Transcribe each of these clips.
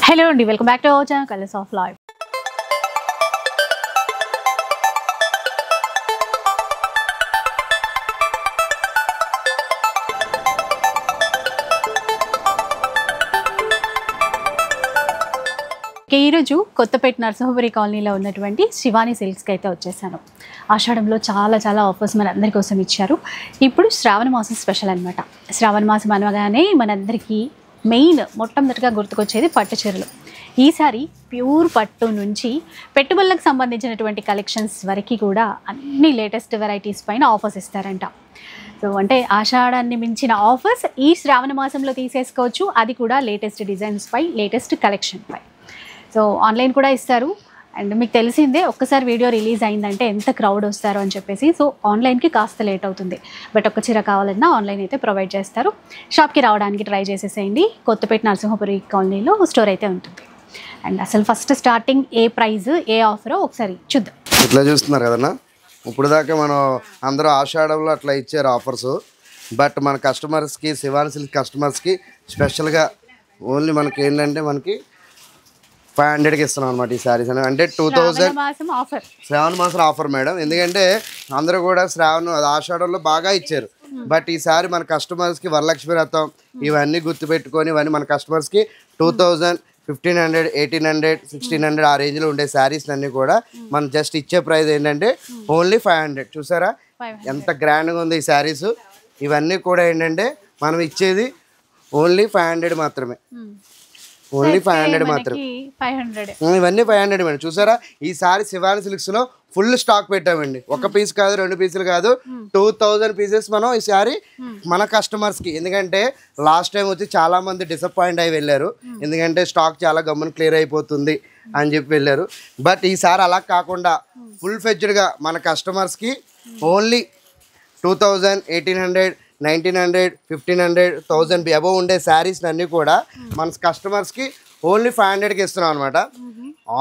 Hello and welcome back to our channel Colors of Life. ఈ రోజు కొత్తపేట నర్సహోబరి కాలనీలో ఉన్నటువంటి శివాని సిల్క్స్కి అయితే వచ్చేసాను. ఆషాఢంలో చాలా ఆఫర్స్ మన అందరి కోసం ఇచ్చారు. ఇప్పుడు శ్రావణ మాసం స్పెషల్ అనమాట. శ్రావణ మాసం అనగానే మనందరికీ మెయిన్ మొట్టమొదటిగా గుర్తుకొచ్చేది పట్టు చీరలు. ఈసారి ప్యూర్ పట్టు నుంచి పెట్టుబడులకు సంబంధించినటువంటి కలెక్షన్స్ వరకు కూడా అన్ని లేటెస్ట్ వెరైటీస్ పైన ఆఫర్స్ ఇస్తారంట. సో అంటే ఆషాఢాన్ని మించిన ఆఫర్స్ ఈ శ్రావణ మాసంలో తీసేసుకోవచ్చు. అది కూడా లేటెస్ట్ డిజైన్స్ పై, లేటెస్ట్ కలెక్షన్ పై. సో ఆన్లైన్ కూడా ఇస్తారు. అండ్ మీకు తెలిసిందే, ఒక్కసారి వీడియో రిలీజ్ అయిందంటే ఎంత క్రౌడ్ వస్తారో అని చెప్పేసి. సో ఆన్లైన్కి కాస్త లేట్ అవుతుంది, బట్ ఒక్క చీర కావాలన్నా ఆన్లైన్ అయితే ప్రొవైడ్ చేస్తారు. షాప్కి రావడానికి ట్రై చేసేసేయండి. కొత్తపేట నర్సింహపురి కాలనీలో స్టోర్ అయితే ఉంటుంది. అండ్ అసలు ఫస్ట్ స్టార్టింగ్ ఏ ప్రైస్, ఏ ఆఫరో ఒకసారి చూద్దాం. ఇట్లా చూస్తున్నారు కదన్నా, ఇప్పుడు దాకా మనం అందరూ ఆషాఢంలో అట్లా ఇచ్చారు ఆఫర్స్. బట్ మన కస్టమర్స్కి, శివాని సిల్క్ కస్టమర్స్కి స్పెషల్గా ఓన్లీ మనకి ఏంటంటే మనకి 500కి ఇస్తున్నాం అనమాట ఈ శారీస్ అని. అంటే 2000 శ్రావణ మాసం ఆఫర్ మేడం. ఎందుకంటే అందరూ కూడా ఆషాఢంలో బాగా ఇచ్చారు. బట్ ఈసారి మన కస్టమర్స్కి వరలక్ష్మి వ్రతం ఇవన్నీ గుర్తుపెట్టుకొని ఇవన్నీ మన కస్టమర్స్కి 2000, 1500, 1800, 1600 ఆ రేంజ్లో ఉండే శారీస్ అన్నీ కూడా మనం జస్ట్ ఇచ్చే ప్రైస్ ఏంటంటే ఓన్లీ 500. చూసారా ఎంత గ్రాండ్గా ఉంది ఈ శారీస్. ఇవన్నీ కూడా ఏంటంటే మనం ఇచ్చేది ఓన్లీ 500 మాత్రమే. ఓన్లీ 500 మాత్రం. ఇవన్నీ 500 మేడం. చూసారా ఈసారి శివాని సిల్క్స్లో ఫుల్ స్టాక్ పెట్టామండి. ఒక పీస్ కాదు, 2 పీసులు కాదు, 2000 పీసెస్ మనం ఈసారి మన కస్టమర్స్కి. ఎందుకంటే లాస్ట్ టైం వచ్చి చాలా మంది డిసప్పాయింట్ అయి వెళ్ళారు. ఎందుకంటే స్టాక్ చాలా గమ్మున క్లియర్ అయిపోతుంది అని చెప్పి వెళ్ళారు. బట్ ఈసారి అలా కాకుండా ఫుల్ ఫెడ్జ్డ్గా మన కస్టమర్స్కి ఓన్లీ 2000, 1800, 1900, 1500, 1000 అబవ్ ఉండే శారీస్ అన్నీ కూడా మన కస్టమర్స్కి ఓన్లీ 500కి ఇస్తున్నాం అనమాట.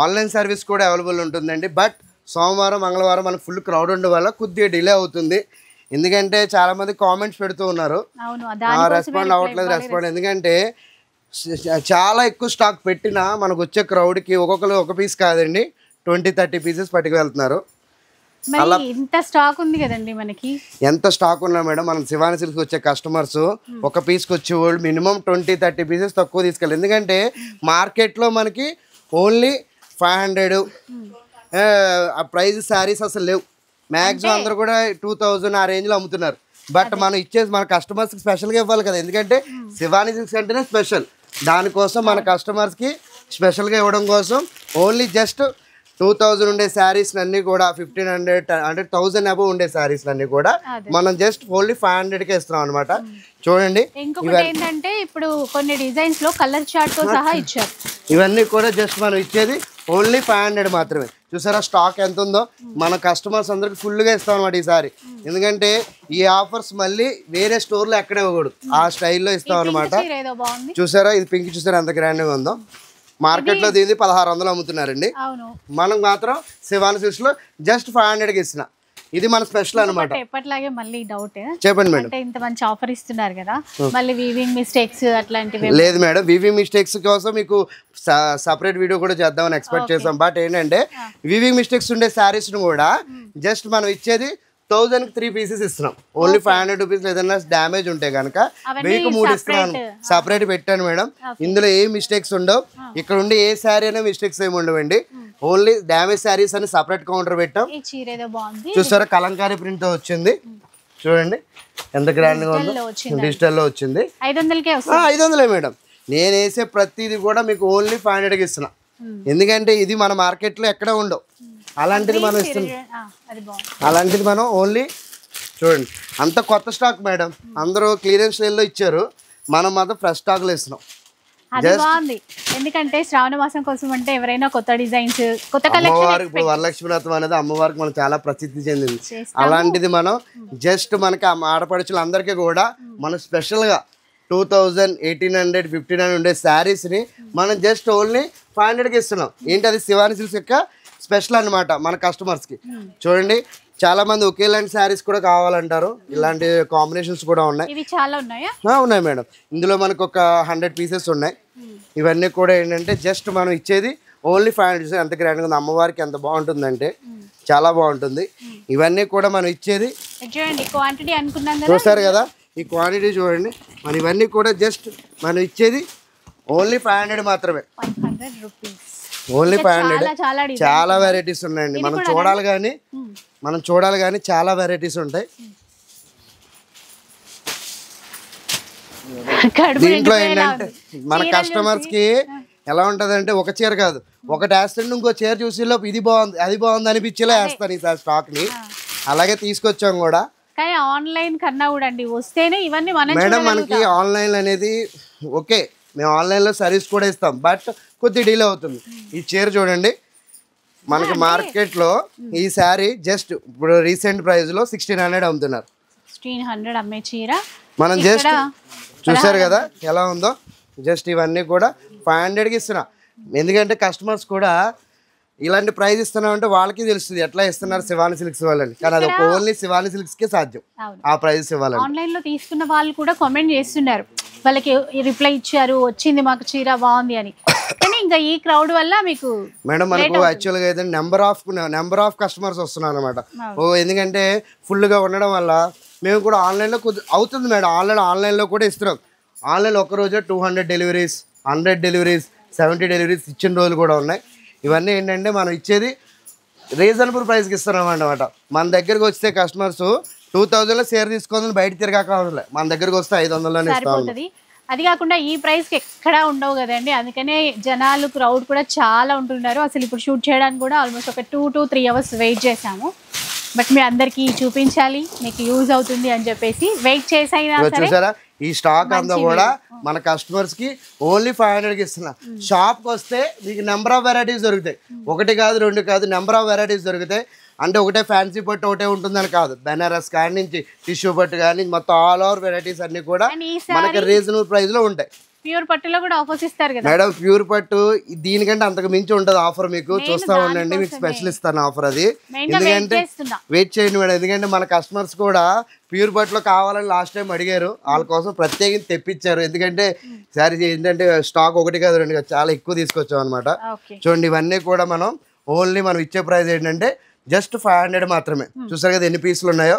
ఆన్లైన్ సర్వీస్ కూడా అవైలబుల్ ఉంటుందండి. బట్ సోమవారం, మంగళవారం మనకు ఫుల్ క్రౌడ్ ఉండడం వల్ల కొద్దిగా డిలే అవుతుంది. ఎందుకంటే చాలామంది కామెంట్స్ పెడుతూ ఉన్నారు, రెస్పాండ్ అవ్వట్లేదు. ఎందుకంటే చాలా ఎక్కువ స్టాక్ పెట్టినా మనకు వచ్చే క్రౌడ్కి ఒక్కొక్కరు ఒక పీస్ కాదండి 20-30 పీసెస్ పట్టుకు వెళ్తున్నారు. ఎంత స్టాక్ ఉంది కదండి మనకి. ఎంత స్టాక్ ఉన్నా మేడం మనం శివాని సిల్క్ వచ్చే కస్టమర్స్ ఒక పీస్కి వచ్చే వాళ్ళు మినిమం 20-30 పీసెస్ తక్కువ తీసుకెళ్ళి. ఎందుకంటే మార్కెట్లో మనకి ఓన్లీ 500 ఆ ప్రైస్ శారీస్ అసలు లేవు. మ్యాక్సిమం అందరూ కూడా 2000 ఆ రేంజ్లో అమ్ముతున్నారు. బట్ మనం ఇచ్చేసి మన కస్టమర్స్కి స్పెషల్గా ఇవ్వాలి కదా. ఎందుకంటే శివాని సిల్క్స్ అంటేనే స్పెషల్. దానికోసం మన కస్టమర్స్కి స్పెషల్గా ఇవ్వడం కోసం ఓన్లీ జస్ట్ 2000 ఉండే శారీస్ అన్నీ కూడా 1500 అంటే 1000 అబవ్ ఉండే శారీస్ అన్నీ కూడా మనం జస్ట్ ఓన్లీ 500కే ఇస్తున్నాం అనమాట. చూడండి ఏంటంటే ఇప్పుడు కొన్ని డిజైన్స్ లో కలర్ చార్ట్ తో సహా ఇచ్చారు. ఇవన్నీ కూడా జస్ట్ మనం ఇచ్చేది ఓన్లీ 500 మాత్రమే. చూసారా స్టాక్ ఎంత ఉందో. మన కస్టమర్స్ అందరికి ఫుల్గా ఇస్తాం అనమాట ఈసారి. ఎందుకంటే ఈ ఆఫర్స్ మళ్ళీ వేరే స్టోర్లో ఎక్కడ ఇవ్వకూడదు, ఆ స్టైల్లో ఇస్తాం అనమాట. చూసారా ఇది పింక్, చూసారా ఎంత గ్రాండ్గా ఉందో. మార్కెట్లో దీన్ని 1600 అమ్ముతున్నారండి. మనం మాత్రం శివాని సిల్క్స్ లో జస్ట్ 500కి ఇస్తున్న. ఇది మన స్పెషల్ అనమాట. ఎప్పటిలాగే మళ్ళీ డౌట్, చెప్పండి మేడం. అంటే ఇంత మంచి ఆఫర్ ఇస్తున్నారు కదా, మళ్ళీ వీవింగ్ మిస్టేక్స్ అట్లాంటివి లేదు మేడం. వీవింగ్ మిస్టేక్స్ కోసం మీకు సపరేట్ వీడియో కూడా చేద్దామని ఎక్స్పెక్ట్ చేస్తాం. బట్ ఏంటంటే వీవింగ్ మిస్టేక్స్ ఉండే శారీస్ ను కూడా జస్ట్ మనం ఇచ్చేది 1000కి 3 పీసెస్ ఇస్తున్నాం. Only 500 rupees. ఏదైనా డ్యామేజ్ ఉంటే కనుక 1000కి 3 ఇస్తున్నాను. సపరేట్ పెట్టాను మేడం. ఇందులో ఏ మిస్టేక్స్ ఉండవు. ఇక్కడ ఉండే ఏ శారీ అయినా మిస్టేక్స్ ఏమి ఉండవండి. ఓన్లీ డ్యామేజ్ శారీస్ అని సపరేట్ కౌంటర్ పెట్టాం. చూసారా కలంకారీ ప్రింట్ తో వచ్చింది. చూడండి ఎంత గ్రాండ్ గా ఉందో. డిజిటల్ లో వచ్చింది. 500 మేడం. నేను వేసే ప్రతిది కూడా మీకు ఓన్లీ 500కి ఇస్తున్నా. ఎందుకంటే ఇది మన మార్కెట్ లో ఎక్కడ ఉండవు. అలాంటిది మనం ఇస్తున్నాం. అలాంటిది మనం ఓన్లీ చూడండి అంత కొత్త స్టాక్ మేడం. అందరూ క్లియరెన్స్ సేల్ లో ఇచ్చారు, మనం మాత్రం ఫ్రెష్ స్టాక్ లో ఇస్తున్నాం. ఎందుకంటే శ్రావణ మాసం కోసం అంటే ఎవరైనా కొత్త డిజైన్స్, కొత్త కలెక్షన్. ఇప్పుడు వరలక్ష్మి వ్రతం అనేది అమ్మవారికి మనం చాలా ప్రసిద్ధి చెందింది. అలాంటిది మనం జస్ట్ మనకి ఆడపడుచులు అందరికీ కూడా మనం స్పెషల్ గా 2000, 1800, 1500 ఉండే శారీస్ ని మనం జస్ట్ ఓన్లీ 500కి ఇస్తున్నాం. ఏంటి అది శివాని సిల్క్స్ యొక్క స్పెషల్ అనమాట మన కస్టమర్స్కి. చూడండి చాలా మంది ఒకేలాంటి శారీస్ కూడా కావాలంటారు. ఇలాంటి కాంబినేషన్స్ కూడా ఉన్నాయి. ఇవి చాలా ఉన్నాయా? ఉన్నాయి మేడం. ఇందులో మనకు ఒక 100 పీసెస్ ఉన్నాయి. ఇవన్నీ కూడా ఏంటంటే జస్ట్ మనం ఇచ్చేది ఓన్లీ 500. ఎంత గ్రాండ్గా ఉంది, అమ్మవారికి ఎంత బాగుంటుందంటే చాలా బాగుంటుంది. ఇవన్నీ కూడా మనం ఇచ్చేది చూడండి, క్వాంటిటీ అనుకున్నాం కదా, చూస్తారు కదా ఈ క్వాంటిటీ చూడండి. మనం ఇవన్నీ కూడా జస్ట్ మనం ఇచ్చేది ఓన్లీ 500 మాత్రమే. 500 రూపీస్. ఓన్లీ 500. చాలా చాలా వెరైటీస్ ఉన్నాయండి. మనం చూడాలి కానీ చాలా వెరైటీస్ ఉంటాయి. దీంట్లో ఏంటంటే మన కస్టమర్స్ కి ఎలా ఉంటదంటే ఒక చీర కాదు, ఒకటి వేస్తుంటే ఇంకో చీర చూసేలోపు ఇది బాగుంది అది బాగుంది అనిపించేలా వేస్తాను ఈసారి స్టాక్ ని. అలాగే తీసుకొచ్చాం కూడా. కానీ ఆన్లైన్ కన్నా కూడా అండి వస్తేనే ఇవన్నీ మనం మేడం మనకి ఆన్లైన్ అనేది ఓకే, మేము ఆన్లైన్లో సర్వీస్ కూడా ఇస్తాం, బట్ కొద్ది డిలే అవుతుంది. ఈ చీర చూడండి, మనకి మార్కెట్లో ఈ శారీ జస్ట్ ఇప్పుడు రీసెంట్ ప్రైస్లో 1600 అమ్ముతున్నారు. 1600 అమ్మే చీర మనం జస్ట్ చూసారు కదా ఎలా ఉందో. జస్ట్ ఇవన్నీ కూడా 500కి ఇస్తున్నా. ఎందుకంటే కస్టమర్స్ కూడా ఇలాంటి ప్రైస్ ఇస్తున్నామంటే వాళ్ళకి తెలుస్తుంది ఎట్లా ఇస్తున్నారు శివాని సిల్క్స్ వాళ్ళని. కానీ అది ఓన్లీ శివాని సిల్క్స్కే సాధ్యం ఆ ప్రైస్ ఇవ్వాలని. ఆన్లైన్లో తీసుకున్న వాళ్ళు కూడా కామెంట్ చేస్తున్నారు, వాళ్ళకి రిప్లై ఇచ్చారు వచ్చింది మాకు చీర బాగుంది అని. కానీ ఇంకా ఈ క్రౌడ్ వల్ల మీకు మేడం మనకు యాక్చువల్గా అయితే నెంబర్ ఆఫ్ కస్టమర్స్ వస్తున్నారు అనమాట. ఎందుకంటే ఫుల్గా ఉండడం వల్ల మేము కూడా ఆన్లైన్లో అవుతుంది మేడం. ఆన్లైన్లో కూడా ఇస్తున్నాం. ఆన్లైన్లో ఒకరోజు 200 డెలివరీస్, 100 డెలివరీస్, 70 డెలివరీస్ ఇచ్చిన రోజులు కూడా ఉన్నాయి. ఇవన్నీ ఏంటంటే మనం ఇచ్చేది రీజనబుల్ ప్రైస్కి ఇస్తున్నాం అన్నమాట. మన దగ్గరకు వస్తే కస్టమర్స్ 2000లో షేర్ తీసుకొని బయట తిరగాక అవసరం, మన దగ్గరకు వస్తే 500లోనే ఇస్తాం. అది కాకుండా ఈ ప్రైస్కి ఎక్కడా ఉండవు కదండి, అందుకనే జనాలు క్రౌడ్ కూడా చాలా ఉంటున్నారు. అసలు ఇప్పుడు షూట్ చేయడానికి కూడా ఆల్మోస్ట్ ఒక 2 to 3 hours వెయిట్ చేసాము. బట్ మీ అందరికి చూపించాలి, మీకు యూజ్ అవుతుంది అని చెప్పేసి వెయిట్ చేసైనా సరే. చూసారా ఈ స్టాక్ అంతా కూడా మన కస్టమర్స్ కి ఓన్లీ 500కి ఇస్తున్నా. షాప్కి వస్తే మీకు నెంబర్ ఆఫ్ వెరైటీస్ దొరుకుతాయి. 1 కాదు 2 కాదు, నెంబర్ ఆఫ్ వెరైటీస్ దొరుకుతాయి. అంటే ఒకటే ఫ్యాన్సీ పట్టు ఒకటే ఉంటుందని కాదు, బెనారస్ కాడి నుంచి టిష్యూ పట్టు కానీ మొత్తం ఆల్ ఓవర్ వెరైటీస్ అన్ని కూడా మనకి రీజనబుల్ ప్రైస్ లో ఉంటాయి. ప్యూర్ పట్టులో కూడా ఆఫర్స్ ఇస్తారు కదా మేడం. ప్యూర్ పట్టు దీనికంటే అంతకు మించి ఉంటుంది ఆఫర్. మీకు చూస్తా ఉండండి, మీకు స్పెషల్ ఇస్తాను ఆఫర్ అది. ఎందుకంటే వెయిట్ చేయండి మేడం, ఎందుకంటే మన కస్టమర్స్ కూడా ప్యూర్ పట్టులో కావాలని లాస్ట్ టైం అడిగారు, వాళ్ళ కోసం ప్రత్యేకించి తెప్పించారు. ఎందుకంటే సారీ ఏంటంటే స్టాక్ 1 కాదు 2 కాదు చాలా ఎక్కువ తీసుకొచ్చాం అనమాట. చూడండి ఇవన్నీ కూడా మనం ఓన్లీ మనం ఇచ్చే ప్రైస్ ఏంటంటే జస్ట్ 500 మాత్రమే. చూసారు కదా ఎన్ని పీసులు ఉన్నాయో.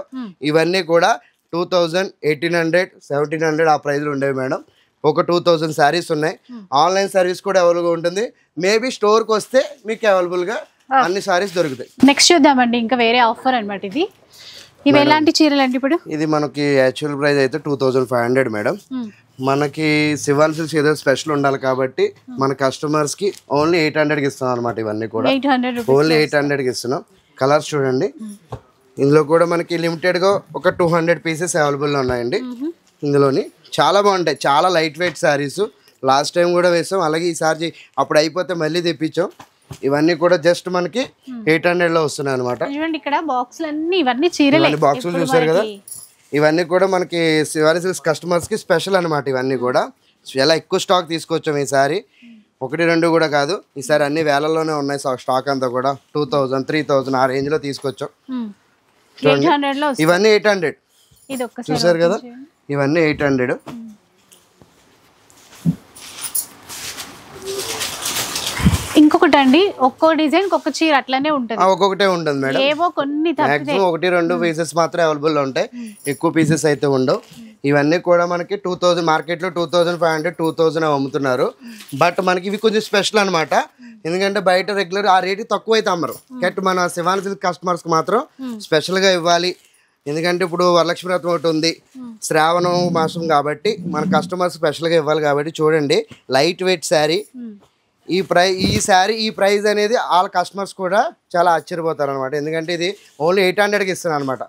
ఇవన్నీ కూడా 2000, 1800, 1700 ఆ ప్రైస్లో ఉండేవి మేడం. ఒక 2000 శారీస్ ఉన్నాయి. ఆన్లైన్ సర్వీస్ కూడా అవైలబుల్గా ఉంటుంది. మేబీ స్టోర్కి వస్తే మీకు అవైలబుల్గా అన్ని శారీస్ దొరుకుతాయి. నెక్స్ట్ చూద్దామండి, ఇంకా వేరే ఆఫర్ అనమాట ఇది. ఇవి ఎలాంటి చీరలు అండి? ఇప్పుడు ఇది మనకి యాక్చువల్ ప్రైస్ అయితే 2500 మేడం. మనకి శివాని సిల్క్స్ ఏదో స్పెషల్ ఉండాలి కాబట్టి మన కస్టమర్స్కి ఓన్లీ 800కి ఇస్తున్నాం అనమాట. ఇవన్నీ కూడా ఓన్లీ 800కి ఇస్తున్నాం. కలర్స్ చూడండి, ఇందులో కూడా మనకి లిమిటెడ్గా ఒక 200 పీసెస్ అవైలబుల్లో ఉన్నాయండి. ఇందులోని చాలా బాగుంటాయి, చాలా light weight saris. Last time కూడా వేసాం, అలాగే ఈసారి అప్పుడు అయిపోతే మళ్ళీ తెప్పించాం. ఇవన్నీ కూడా జస్ట్ మనకి 800లో వస్తున్నాయి అనమాట. ఇక్కడ బాక్సులు అన్ని ఇవన్నీ చీరలే, బాక్సులు చూసారు కదా. ఇవన్నీ కూడా మనకి శివాని సిల్క్స్ కస్టమర్స్కి స్పెషల్ అనమాట. ఇవన్నీ కూడా చాలా ఎక్కువ స్టాక్ తీసుకొచ్చాం ఈసారి, 1, 2 కూడా కాదు. ఈసారి అన్ని వేలల్లోనే ఉన్నాయి స్టాక్ అంతా కూడా. 2000, 3000 ఆ రేంజ్ లో తీసుకొచ్చాం. ఇవన్నీ 800 చూసారు కదా, ఇవన్నీ 800. ఇంకొకటి అండి, ఒక్కో డిజైన్ ఒక్క చీర అట్లనే ఉంటుంది, ఒక్కొక్కటే ఉంటుంది మేడం. ఏవో కొన్ని మాక్సిమం 1, 2 పీసెస్ మాత్రం అవైలబుల్ ఉంటాయి, ఎక్కువ పీసెస్ అయితే ఉండవు. ఇవన్నీ కూడా మనకి 2000 మార్కెట్లో 2500, 2000 అమ్ముతున్నారు. బట్ మనకి ఇవి కొంచెం స్పెషల్ అనమాట. ఎందుకంటే బయట రెగ్యులర్ ఆ రేటు తక్కువ అయితే అమ్మరు. కరెక్ట్ మన శివాని సిల్క్ కస్టమర్స్కి మాత్రం స్పెషల్గా ఇవ్వాలి. ఎందుకంటే ఇప్పుడు వరలక్ష్మి వ్రతం ఒకటి ఉంది, శ్రావణం మాసం కాబట్టి మన కస్టమర్స్ స్పెషల్గా ఇవ్వాలి కాబట్టి. చూడండి లైట్ వెయిట్ శారీ. ఈ శారీ ఈ ప్రైస్ అనేది వాళ్ళ కస్టమర్స్ కూడా చాలా ఆశ్చర్యపోతారు అనమాట. ఎందుకంటే ఇది ఓన్లీ 800కి ఇస్తున్నాను అనమాట.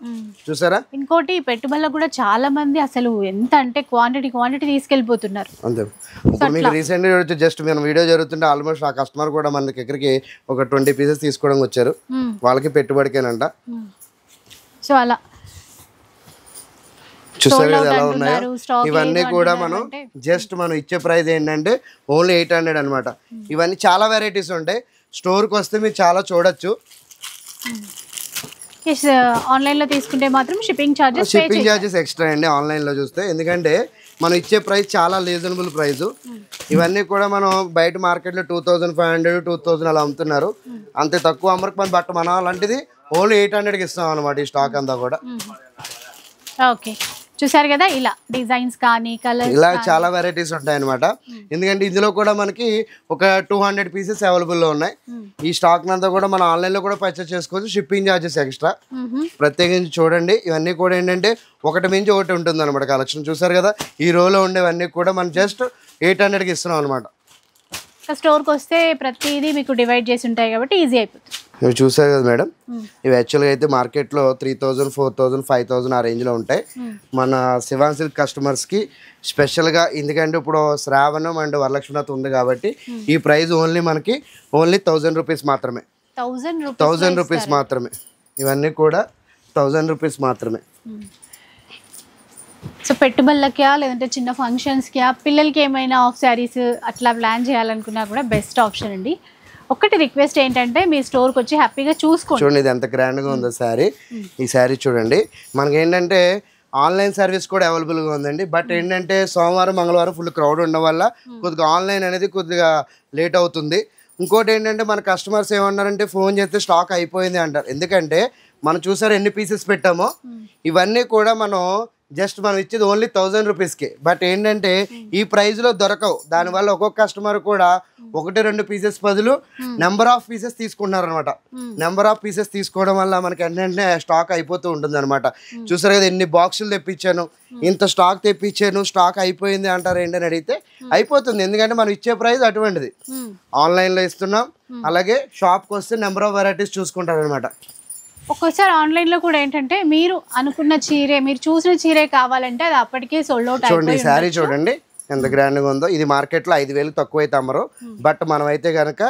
చూసారా. ఇంకోటి పెట్టుబడులకు కూడా చాలా మంది అసలు ఎంత అంటే క్వాంటిటీ తీసుకెళ్ళిపోతున్నారు. అంతే. ఇప్పుడు మీకు రీసెంట్గా జస్ట్ మనం వీడియో జరుగుతుంటే ఆల్మోస్ట్ ఆ కస్టమర్ కూడా మన దగ్గరికి ఒక 20 పీసెస్ తీసుకోవడం వచ్చారు. వాళ్ళకి పెట్టుబడికేనంట. సో అలా చూసారు కదా ఎలా ఉన్నాయో. ఇవన్నీ కూడా మనం జస్ట్ మనం ఇచ్చే ప్రైస్ ఏంటంటే ఓన్లీ 800 అనమాట. ఇవన్నీ చాలా వెరైటీస్ ఉంటాయి. స్టోర్కి వస్తే మీరు చాలా చూడొచ్చు. ఆన్లైన్లో తీసుకుంటే మాత్రం షిప్పింగ్ ఛార్జెస్ ఎక్స్ట్రా అండి ఆన్లైన్లో చూస్తే. ఎందుకంటే మనం ఇచ్చే ప్రైస్ చాలా రీజనబుల్ ప్రైస్. ఇవన్నీ కూడా మనం బయట మార్కెట్లో 2500 2000 అలా అమ్ముతున్నారు. అంతే తక్కువ అమ్మరికి మన బట్ట మన అలాంటిది ఓన్లీ 800కి ఇస్తాం అనమాట ఈ స్టాక్ అంతా కూడా. ఓకే, చూసారు కదా ఇలా డిజైన్స్ కానీ కలర్స్ ఇలా చాలా వెరైటీస్ ఉంటాయి అనమాట. ఎందుకంటే ఇందులో కూడా మనకి ఒక 200 పీసెస్ అవైలబుల్లో ఉన్నాయి. ఈ స్టాక్ అంతా కూడా మనం ఆన్లైన్లో కూడా పర్చేస్ చేసుకోవచ్చు, షిప్పింగ్ ఛార్జెస్ ఎక్స్ట్రా. ప్రత్యేకించి చూడండి, ఇవన్నీ కూడా ఏంటంటే ఒకటి మించి ఒకటి ఉంటుంది అనమాట కలెక్షన్. చూసారు కదా, ఈ రోలో ఉండేవన్నీ కూడా మనం జస్ట్ 800కి ఇస్తున్నాం అనమాట. స్టోర్కి వస్తే ప్రతిదీ మీకు డివైడ్ చేసి ఉంటాయి కాబట్టి ఈజీ అయిపోతుంది. ఇవి చూసారు కదా మేడం, ఇవి యాక్చువల్గా అయితే మార్కెట్లో 3000 4000 5000 ఆ రేంజ్లో ఉంటాయి. మన శివాన్ సిల్క్ కస్టమర్స్కి స్పెషల్గా, ఎందుకంటే ఇప్పుడు శ్రావణం అండ్ వరలక్ష్మి వ్రతం ఉంది కాబట్టి ఈ ప్రైస్ ఓన్లీ మనకి ఓన్లీ 1000 రూపీస్ మాత్రమే. 1000 రూపీస్ మాత్రమే. ఇవన్నీ కూడా 1000 రూపీస్ మాత్రమే. సో పెట్టుబడులకా లేదంటే చిన్న ఫంక్షన్స్కి పిల్లలకి ఏమైనా ఆఫ్ శారీస్ అట్లా ప్లాన్ చేయాలనుకున్నా కూడా బెస్ట్ ఆప్షన్ అండి. ఒకటి రిక్వెస్ట్ ఏంటంటే మీ స్టోర్కి వచ్చి హ్యాపీగా చూసుకోండి. చూడండి ఇది ఎంత గ్రాండ్గా ఉందో శారీ. ఈ శారీ చూడండి, మనకి ఏంటంటే ఆన్లైన్ సర్వీస్ కూడా అవైలబుల్గా ఉందండి. బట్ ఏంటంటే సోమవారం మంగళవారం ఫుల్ క్రౌడ్ ఉండడం వల్ల కొద్దిగా ఆన్లైన్ అనేది కొద్దిగా లేట్ అవుతుంది. ఇంకోటి ఏంటంటే మన కస్టమర్స్ ఏమన్నారంటే ఫోన్ చేస్తే స్టాక్ అయిపోయింది అంటారు. ఎందుకంటే మనం చూసారు ఎన్ని పీసెస్ పెట్టామో. ఇవన్నీ కూడా మనం జస్ట్ మనం ఇచ్చేది ఓన్లీ 1000 రూపీస్కి. బట్ ఏంటంటే ఈ ప్రైస్లో దొరకవు. దానివల్ల ఒక్కొక్క కస్టమర్ కూడా 1-2 పీసెస్ బదులు నెంబర్ ఆఫ్ పీసెస్ తీసుకుంటున్నారు అనమాట. నెంబర్ ఆఫ్ పీసెస్ తీసుకోవడం వల్ల మనకి ఏంటంటే స్టాక్ అయిపోతూ ఉంటుంది అనమాట. చూసారు కదా ఎన్ని బాక్సులు తెప్పించాను, ఇంత స్టాక్ తెప్పించాను, స్టాక్ అయిపోయింది అంటారు ఏంటని అడిగితే అయిపోతుంది. ఎందుకంటే మనం ఇచ్చే ప్రైస్ అటువంటిది. ఆన్లైన్లో ఇస్తున్నాం, అలాగే షాప్కి వస్తే నెంబర్ ఆఫ్ వెరైటీస్ చూసుకుంటారు అనమాట. ఒక్కోసారి ఆన్లైన్లో కూడా ఏంటంటే మీరు అనుకున్న చీరే, మీరు చూసిన చీరే కావాలంటే అది అప్పటికే సోల్డ్ అవుట్. చూడండి శారీ చూడండి ఎంత గ్రాండ్గా ఉందో. ఇది మార్కెట్లో 5000 తక్కువ అయితే అమ్మరు. బట్ మనం అయితే కనుక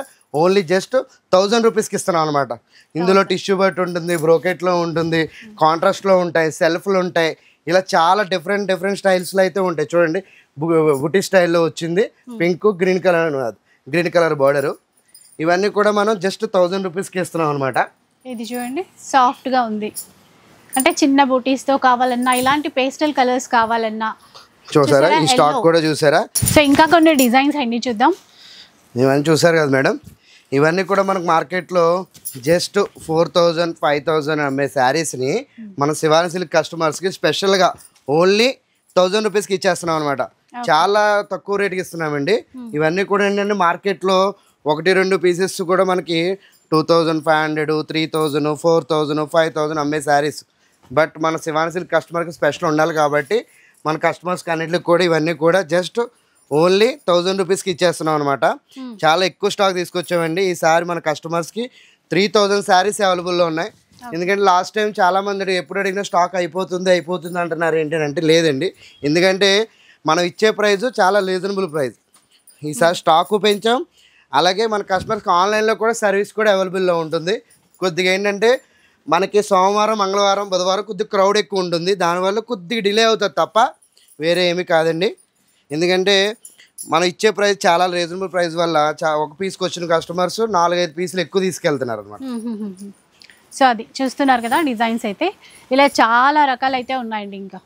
ఓన్లీ జస్ట్ 1000 రూపీస్కి ఇస్తున్నాం అనమాట. ఇందులో టిష్యూ బట్ ఉంటుంది, బ్రోకెట్లో ఉంటుంది, కాంట్రాస్ట్లో ఉంటాయి, సెల్ఫ్లు ఉంటాయి. ఇలా చాలా డిఫరెంట్ స్టైల్స్లో అయితే ఉంటాయి. చూడండి బుటీ స్టైల్లో వచ్చింది, పింక్ గ్రీన్ కలర్ బార్డరు. ఇవన్నీ కూడా మనం జస్ట్ 1000 రూపీస్కి ఇస్తున్నాం అనమాట. ఇది చూడండి సాఫ్ట్గా ఉంది. అంటే చిన్న బూటీస్తో కావాలన్నా, ఇలాంటి పేస్టల్ కలర్స్ కావాలన్నా చూసారా. ఈ స్టాక్ కూడా చూసారా. సో ఇంకా కొన్ని డిజైన్స్ అన్ని చూద్దాం. ఇవన్నీ చూసారు కదా మేడం, ఇవన్నీ కూడా మనకు మార్కెట్లో జస్ట్ 4000 5000 అమ్మే శారీస్ని మన శివాని సిల్క్ కస్టమర్స్కి స్పెషల్గా ఓన్లీ 1000 రూపీస్కి ఇచ్చేస్తున్నాం అనమాట. చాలా తక్కువ రేటుకి ఇస్తున్నామండి. ఇవన్నీ కూడా ఏంటంటే మార్కెట్లో 1-2 పీసెస్ కూడా మనకి 2500 3000 4000 5000 అమ్మే శారీస్. బట్ మన శివాని సిల్క్ కస్టమర్కి స్పెషల్ ఉండాలి కాబట్టి మన కస్టమర్స్కి అన్నిటికి కూడా ఇవన్నీ కూడా జస్ట్ ఓన్లీ 1000 రూపీస్కి ఇచ్చేస్తున్నాం అనమాట. చాలా ఎక్కువ స్టాక్ తీసుకొచ్చామండి. ఈసారి మన కస్టమర్స్కి 3000 శారీస్ అవైలబుల్లో ఉన్నాయి. ఎందుకంటే లాస్ట్ టైం చాలామంది ఎప్పుడు అడిగినా స్టాక్ అయిపోతుంది అంటున్నారు. ఏంటంటే లేదండి, ఎందుకంటే మనం ఇచ్చే ప్రైస్ చాలా రీజనబుల్ ప్రైస్. ఈసారి స్టాకు పెంచాం, అలాగే మన కస్టమర్స్కి ఆన్లైన్లో కూడా సర్వీస్ కూడా అవైలబుల్లో ఉంటుంది. కొద్దిగా ఏంటంటే మనకి సోమవారం మంగళవారం బుధవారం కొద్దిగా క్రౌడ్ ఎక్కువ ఉంటుంది, దానివల్ల కొద్దిగా డిలే అవుతుంది తప్ప వేరే ఏమీ కాదండి. ఎందుకంటే మనం ఇచ్చే ప్రైస్ చాలా రీజనబుల్ ప్రైస్ వల్ల ఒక పీస్కి వచ్చిన కస్టమర్స్ 4-5 పీసులు ఎక్కువ తీసుకెళ్తున్నారు అనమాట. సో అది చూస్తున్నారు కదా డిజైన్స్ అయితే ఇలా చాలా రకాలు అయితే ఉన్నాయండి. ఇంకా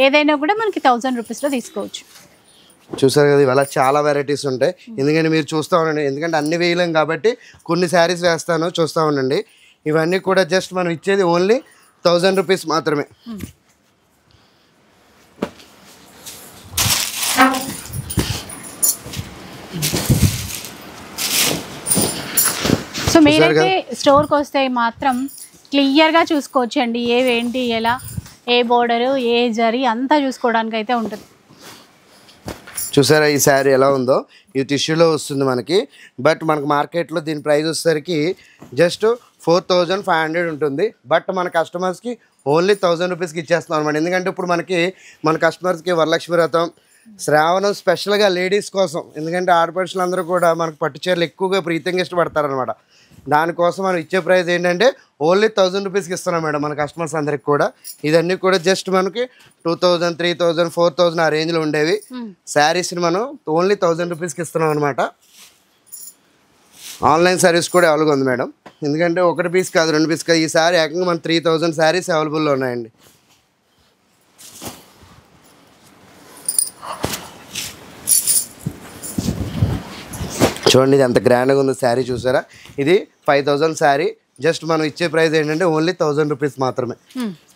ఏదైనా కూడా మనకి 1000 రూపీస్లో తీసుకోవచ్చు. చూసారు కదా ఇవాళ చాలా వెరైటీస్ ఉంటాయి. ఎందుకంటే మీరు చూస్తూ ఉండండి, ఎందుకంటే అన్ని వేయలేం కాబట్టి కొన్ని శారీస్ వేస్తాను, చూస్తూ ఉండండి. ఇవన్నీ కూడా జస్ట్ మనం ఇచ్చేది ఓన్లీ 1000 రూపీస్ మాత్రమే. సో మీరైతే స్టోర్కి వస్తే మాత్రం క్లియర్గా చూసుకోవచ్చు అండి, ఏవేంటి ఎలా, ఏ బోర్డరు ఏ జరీ అంతా చూసుకోవడానికి అయితే ఉంటుంది. చూసారా ఈ శారీ ఎలా ఉందో, ఇది టిష్యూలో వస్తుంది మనకి. బట్ మనకు మార్కెట్లో దీని ప్రైస్ వచ్చేసరికి జస్ట్ 4500 ఉంటుంది. బట్ మన కస్టమర్స్కి ఓన్లీ 1000 రూపీస్కి ఇచ్చేస్తున్నాం అనమాట. ఎందుకంటే ఇప్పుడు మన కస్టమర్స్కి వరలక్ష్మి వ్రతం శ్రావణం స్పెషల్గా లేడీస్ కోసం, ఎందుకంటే ఆడపడుచులు అందరూ కూడా మనకు పట్టు చీరలు ఎక్కువగా ప్రీతంగా ఇష్టపడతారనమాట. దానికోసం మనం ఇచ్చే ప్రైస్ ఏంటంటే ఓన్లీ 1000 రూపీస్కి ఇస్తున్నాం మేడం మన కస్టమర్స్ అందరికి కూడా. ఇదన్నీ కూడా జస్ట్ మనకి 2000 3000 4000 ఆ రేంజ్లో ఉండేవి శారీస్ని మనం ఓన్లీ 1000 రూపీస్కి ఇస్తున్నాం అనమాట. ఆన్లైన్ సర్వీస్ కూడా అవైలబుల్ ఉంది మేడం. ఎందుకంటే 1 పీస్ కాదు 2 పీస్ కాదు, ఈ సారీ ఏకంగా మన 3000 శారీస్ అవైలబుల్లో ఉన్నాయండి. చూడండి ఇది ఎంత గ్రాండ్గా ఉందో శారీ చూసారా. ఇది 5000 శారీ. జస్ట్ మనం ఇచ్చే ప్రైస్ ఏంటంటే ఓన్లీ 1000 రూపీస్ మాత్రమే.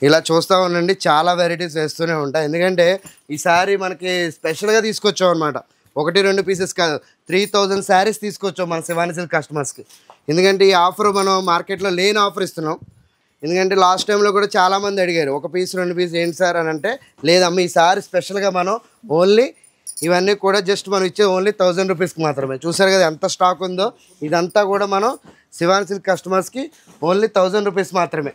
ఇలా చూస్తూ ఉండండి, చాలా వెరైటీస్ వేస్తూనే ఉంటాయి. ఎందుకంటే ఈ శారీ మనకి స్పెషల్గా తీసుకొచ్చాం అనమాట. 1-2 పీసెస్ కాదు, 3000 శారీస్ తీసుకొచ్చాం మన శివాని సిల్క్ కస్టమర్స్కి. ఎందుకంటే ఈ ఆఫర్ మనం మార్కెట్లో లేని ఆఫర్ ఇస్తున్నాం. ఎందుకంటే లాస్ట్ టైంలో కూడా చాలామంది అడిగారు 1 పీస్ 2 పీస్ ఏంటి సార్ అని అంటే, లేదమ్మా ఈసారి స్పెషల్గా మనం ఓన్లీ ఇవన్నీ కూడా జస్ట్ మనం ఇచ్చే ఓన్లీ 1000 రూపీస్కి మాత్రమే. చూసారు కదా ఎంత స్టాక్ ఉందో. ఇదంతా కూడా మనం శివాని సిల్క్ కస్టమర్స్కి ఓన్లీ 1000 రూపీస్ మాత్రమే.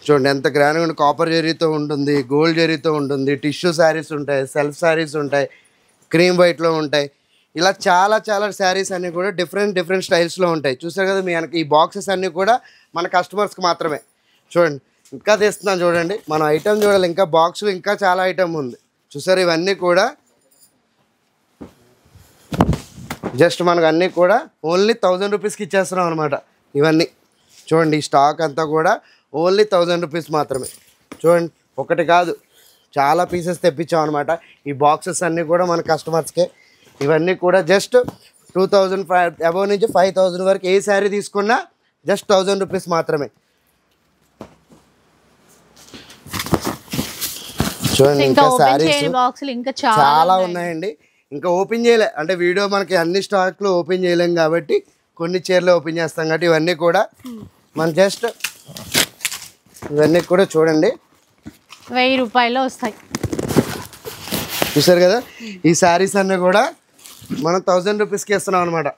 చూడండి ఎంత గ్రాండ్గా ఉంది. కాపర్ జరీతో ఉంటుంది, గోల్డ్ జరీతో ఉంటుంది, టిష్యూ శారీస్ ఉంటాయి, సెల్ఫ్ శారీస్ ఉంటాయి, క్రీమ్ వైట్లో ఉంటాయి. ఇలా చాలా చాలా శారీస్ అన్నీ కూడా డిఫరెంట్ స్టైల్స్లో ఉంటాయి. చూసారు కదా మీ వెనక ఈ బాక్సెస్ అన్నీ కూడా మన కస్టమర్స్కి మాత్రమే. చూడండి ఇంకా తెస్తున్నాను చూడండి, మనం ఐటమ్ చూడాలి. ఇంకా బాక్స్లో ఇంకా చాలా ఐటమ్ ఉంది. చూసారు ఇవన్నీ కూడా జస్ట్ మనకు అన్నీ కూడా ఓన్లీ 1000 రూపీస్కి ఇచ్చేస్తున్నాం అనమాట. ఇవన్నీ చూడండి ఈ స్టాక్ అంతా కూడా ఓన్లీ 1000 రూపీస్ మాత్రమే. చూడండి ఒకటి కాదు చాలా పీసెస్ తెప్పించాం అనమాట. ఈ బాక్సెస్ అన్నీ కూడా మన కస్టమర్స్కే. ఇవన్నీ కూడా జస్ట్ 2005 అబౌవ్ నుంచి 5000 వరకు ఏ శారీ తీసుకున్నా జస్ట్ 1000 రూపీస్ మాత్రమే. చూడండి ఇంకా శారీస్ చాలా ఉన్నాయండి. ఇంకా ఓపెన్ చేయలే అంటే వీడియో మనకి అన్ని స్టాక్లు ఓపెన్ చేయలేం కాబట్టి కొన్ని చీరలు ఓపెన్ చేస్తాం కాబట్టి ఇవన్నీ కూడా మన జస్ట్ ఇవన్నీ కూడా చూడండి 1000 రూపాయలు వస్తాయి. చూసారు కదా ఈ శారీస్ అన్నీ కూడా మనం 1000 రూపీస్కి ఇస్తున్నాం అనమాట.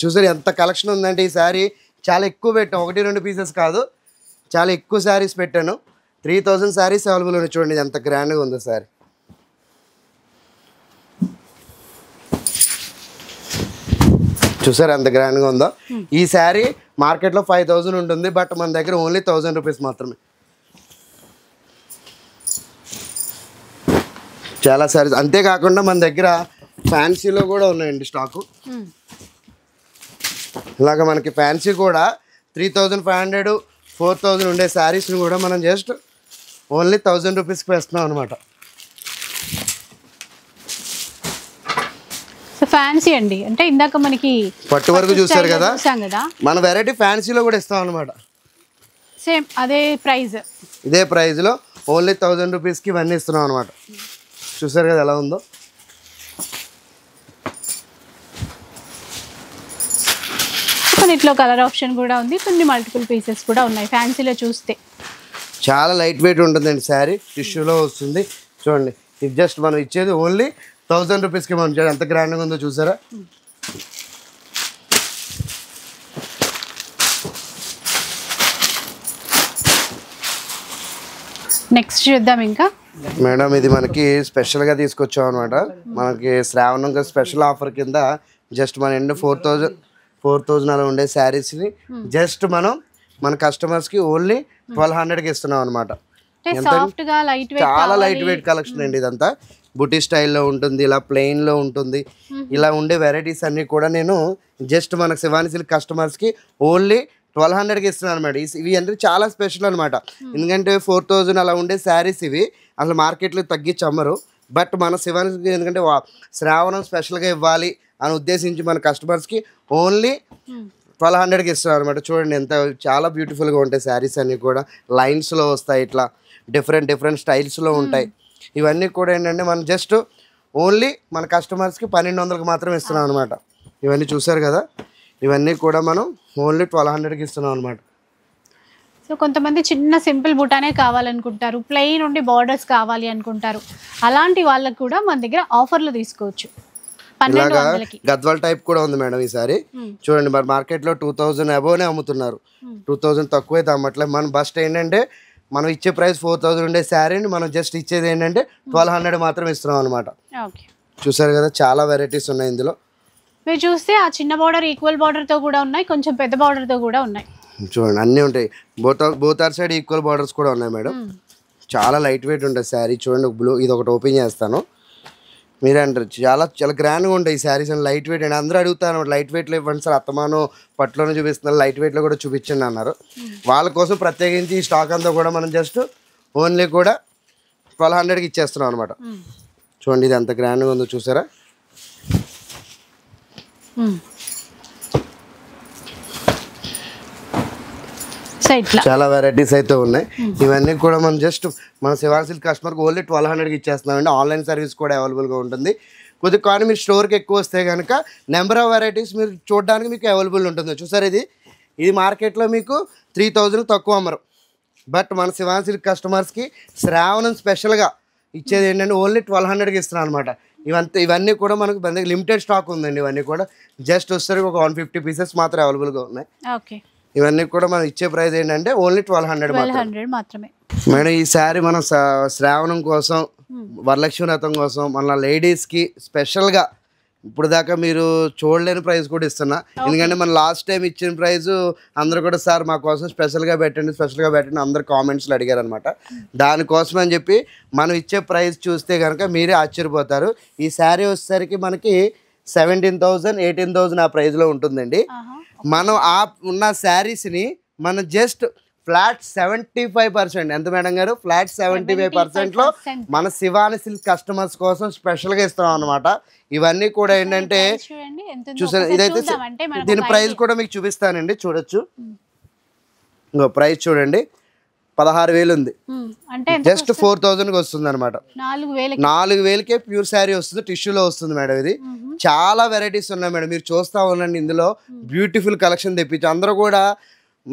చూసారు ఎంత కలెక్షన్ ఉందంటే ఈ శారీ చాలా ఎక్కువ పెట్టాం. 1-2 పీసెస్ కాదు, చాలా ఎక్కువ శారీస్ పెట్టాను. 3000 శారీస్ అవైలబుల్ ఉన్నాయి. చూడండి ఎంత గ్రాండ్గా ఉందో శారీ. చూసారు ఎంత గ్రాండ్గా ఉందో. ఈ శారీ మార్కెట్లో 5000 ఉంటుంది, బట్ మన దగ్గర ఓన్లీ 1000 రూపీస్ మాత్రమే. చాలా శారీస్ అంతేకాకుండా మన దగ్గర ఫ్యాన్సీలో కూడా ఉన్నాయండి స్టాకు. ఇలాగ మనకి ఫ్యాన్సీ కూడా 3500 4000 ఉండే శారీస్ని కూడా మనం జస్ట్ ఓన్లీ 1000 రూపీస్కి వేస్తున్నాం అనమాట. ఫ్యాన్సీ అండి అంటే ఇందాక మనకి పట్టు వరకు చూసారు కదా, మన వెరైటీ ఫ్యాన్సీలో కూడా ఇస్తాం అనమాట. సేమ్ అదే ప్రైస్, ఇదే ప్రైస్లో ఓన్లీ 1000 రూపీస్కి ఇవన్నీ ఇస్తున్నాం అనమాట. చూసారు కదా ఎలా ఉందో. కొన్నిట్లో కలర్ ఆప్షన్ కూడా ఉంది, కొన్ని మల్టిపుల్ పీసెస్ కూడా ఉన్నాయి. ఫ్యాన్సీలో చూస్తే చాలా లైట్ వెయిట్ ఉంటుందండి శారీ, టిష్యూలో వస్తుంది. చూడండి ఇది జస్ట్ మనం ఇచ్చేది ఓన్లీ 1000 రూపీస్కి. మనం చూడండి ఎంత గ్రాండ్గా ఉందో చూసారా. నెక్స్ట్ చూద్దాం ఇంకా. మేడం ఇది మనకి స్పెషల్గా తీసుకొచ్చాం అనమాట. మనకి శ్రావణం స్పెషల్ ఆఫర్ కింద జస్ట్ మన ఎండ్ 4000 అలా ఉండే శారీస్ని జస్ట్ మనం మన కస్టమర్స్కి ఓన్లీ 1200కి ఇస్తున్నాం అనమాట. చాలా లైట్ వెయిట్ కలెక్షన్ అండి ఇదంతా. బుటీ స్టైల్లో ఉంటుంది, ఇలా ప్లెయిన్లో ఉంటుంది. ఇలా ఉండే వెరైటీస్ అన్నీ కూడా నేను జస్ట్ మన శివాని సిల్క్ కస్టమర్స్కి ఓన్లీ 1200కి ఇస్తున్నాను అనమాట. ఇవి అంటే చాలా స్పెషల్ అనమాట. ఎందుకంటే 4000 అలా ఉండే శారీస్ ఇవి అసలు మార్కెట్లో తగ్గించి అమ్మరు. బట్ మన శివాని ఎందుకంటే శ్రావణం స్పెషల్గా ఇవ్వాలి అని ఉద్దేశించి మన కస్టమర్స్కి ఓన్లీ 1200కి ఇస్తున్నారు అనమాట. చూడండి ఎంత చాలా బ్యూటిఫుల్గా ఉంటాయి శారీస్ అన్నీ కూడా. లైన్స్లో వస్తాయి, ఇట్లా డిఫరెంట్ స్టైల్స్లో ఉంటాయి. ఇవన్నీ కూడా ఏంటంటే మనం జస్ట్ ఓన్లీ మన కస్టమర్స్కి 1200కి మాత్రం ఇస్తున్నాం అనమాట. ఇవన్నీ చూసారు కదా, ఇవన్నీ కూడా మనం ఓన్లీ 1200కి ఇస్తున్నాం అనమాట. సో కొంతమంది చిన్న సింపుల్ బుటానే కావాలనుకుంటారు, ప్లెయిన్ ఉండి బార్డర్స్ కావాలి అనుకుంటారు. అలాంటి వాళ్ళకు కూడా మన దగ్గర ఆఫర్లు తీసుకోవచ్చు. ఇలాగా గద్వాల్ టైప్ కూడా ఉంది మేడం ఈసారి. చూడండి మరి మార్కెట్లో 2000 అబోవ్నే అమ్ముతున్నారు, 2000 తక్కువ అయితే అమ్మట్లేదు. మన బస్ట్ ఏంటంటే మనం ఇచ్చే ప్రైస్ 4000 ఉండే శారీని మనం జస్ట్ ఇచ్చేది ఏంటంటే 1200 మాత్రం ఇస్తున్నాం అనమాట. చూసారు కదా చాలా వెరైటీస్ ఉన్నాయి ఇందులో. మీరు చూస్తే ఆ చిన్న బార్డర్ ఈక్వల్ బార్డర్తో కూడా ఉన్నాయి, కొంచెం పెద్ద బార్డర్తో కూడా ఉన్నాయి. చూడండి అన్నీ ఉంటాయి, both are side equal borders కూడా ఉన్నాయి మేడం. చాలా లైట్ వెయిట్ ఉంటుంది శారీ. చూడండి బ్లూ, ఇది ఒకటి ఓపెన్ చేస్తాను. మీరే అంటారు చాలా చాలా గ్రాండ్గా ఉంటాయి ఈ శారీస్ అండ్ లైట్ వెయిట్ అండి. అందరూ అడుగుతారు లైట్ వెయిట్లో ఇవ్వండి సార్, అత్తమాను పట్టులోనే చూపిస్తున్నారు, లైట్ వెయిట్లో కూడా చూపించండి అన్నారు. వాళ్ళ కోసం ప్రత్యేకించి ఈ స్టాక్ అంతా కూడా మనం జస్ట్ ఓన్లీ కూడా 1200కి ఇచ్చేస్తున్నాం అనమాట. చూడండి ఇది ఎంత గ్రాండ్గా ఉందో చూసారా. సో ఇట్లా చాలా వెరైటీస్ అయితే ఉన్నాయి. ఇవన్నీ కూడా మనం జస్ట్ మన శివాని సిల్క్ కస్టమర్కి ఓన్లీ 1200కి ఇచ్చేస్తున్నామండి. ఆన్లైన్ సర్వీస్ కూడా అవైలబుల్గా ఉంటుంది. కొద్దిగా కానీ మీరు స్టోర్కి ఎక్కువ వస్తే కనుక నెంబర్ ఆఫ్ వెరైటీస్ మీరు చూడడానికి మీకు అవైలబుల్ ఉంటుంది. చూసారు, ఇది మార్కెట్లో మీకు 3000 తక్కువ అమ్మరు. బట్ మన శివాని సిల్క్ కస్టమర్స్కి శ్రావణం స్పెషల్గా ఇచ్చేది ఏంటంటే ఓన్లీ 1200కి ఇస్తున్నాను అనమాట. ఇవన్నీ కూడా మనకు లిమిటెడ్ స్టాక్ ఉందండి. ఇవన్నీ కూడా జస్ట్ వచ్చేసరికి ఒక 150 పీసెస్ మాత్రం అవైలబుల్గా ఉన్నాయి. ఓకే, ఇవన్నీ కూడా మనం ఇచ్చే ప్రైస్ ఏంటంటే ఓన్లీ 1200 మాత్రమే. మేడం ఈ శారీ మనం శ్రావణం కోసం, వరలక్ష్మి వ్రతం కోసం మన లేడీస్కి స్పెషల్గా ఇప్పుడు దాకా మీరు చూడలేని ప్రైస్ కూడా ఇస్తున్నా. ఎందుకంటే మన లాస్ట్ టైం ఇచ్చిన ప్రైస్ అందరూ కూడా సార్ మా కోసం స్పెషల్గా పెట్టండి అందరు కామెంట్స్లో అడిగారు అనమాట. దానికోసం అని చెప్పి మనం ఇచ్చే ప్రైస్ చూస్తే కనుక మీరే ఆశ్చర్యపోతారు. ఈ శారీ వచ్చేసరికి మనకి 17,000 18,000 ఆ ప్రైస్లో ఉంటుందండి. మనం ఆ ఉన్న శారీస్ని మనం జస్ట్ ఫ్లాట్ 75%, ఎంత మేడం గారు, ఫ్లాట్ 75%లో మన శివాని సిల్క్ కస్టమర్స్ కోసం స్పెషల్గా ఇస్తాం అనమాట. ఇవన్నీ కూడా ఏంటంటే చూసారు, ఇదైతే దీని ప్రైస్ కూడా మీకు చూపిస్తానండి. చూడొచ్చు, ఇంకో ప్రైస్ చూడండి, 16,000 ఉంది. జస్ట్ 4,000కి వస్తుంది అనమాట. 4,000కే ప్యూర్ శారీ వస్తుంది, టిష్యూలో వస్తుంది మేడం. ఇది చాలా వెరైటీస్ ఉన్నాయి మేడం, మీరు చూస్తా ఉండండి. ఇందులో బ్యూటిఫుల్ కలెక్షన్ తెప్పించి అందరూ కూడా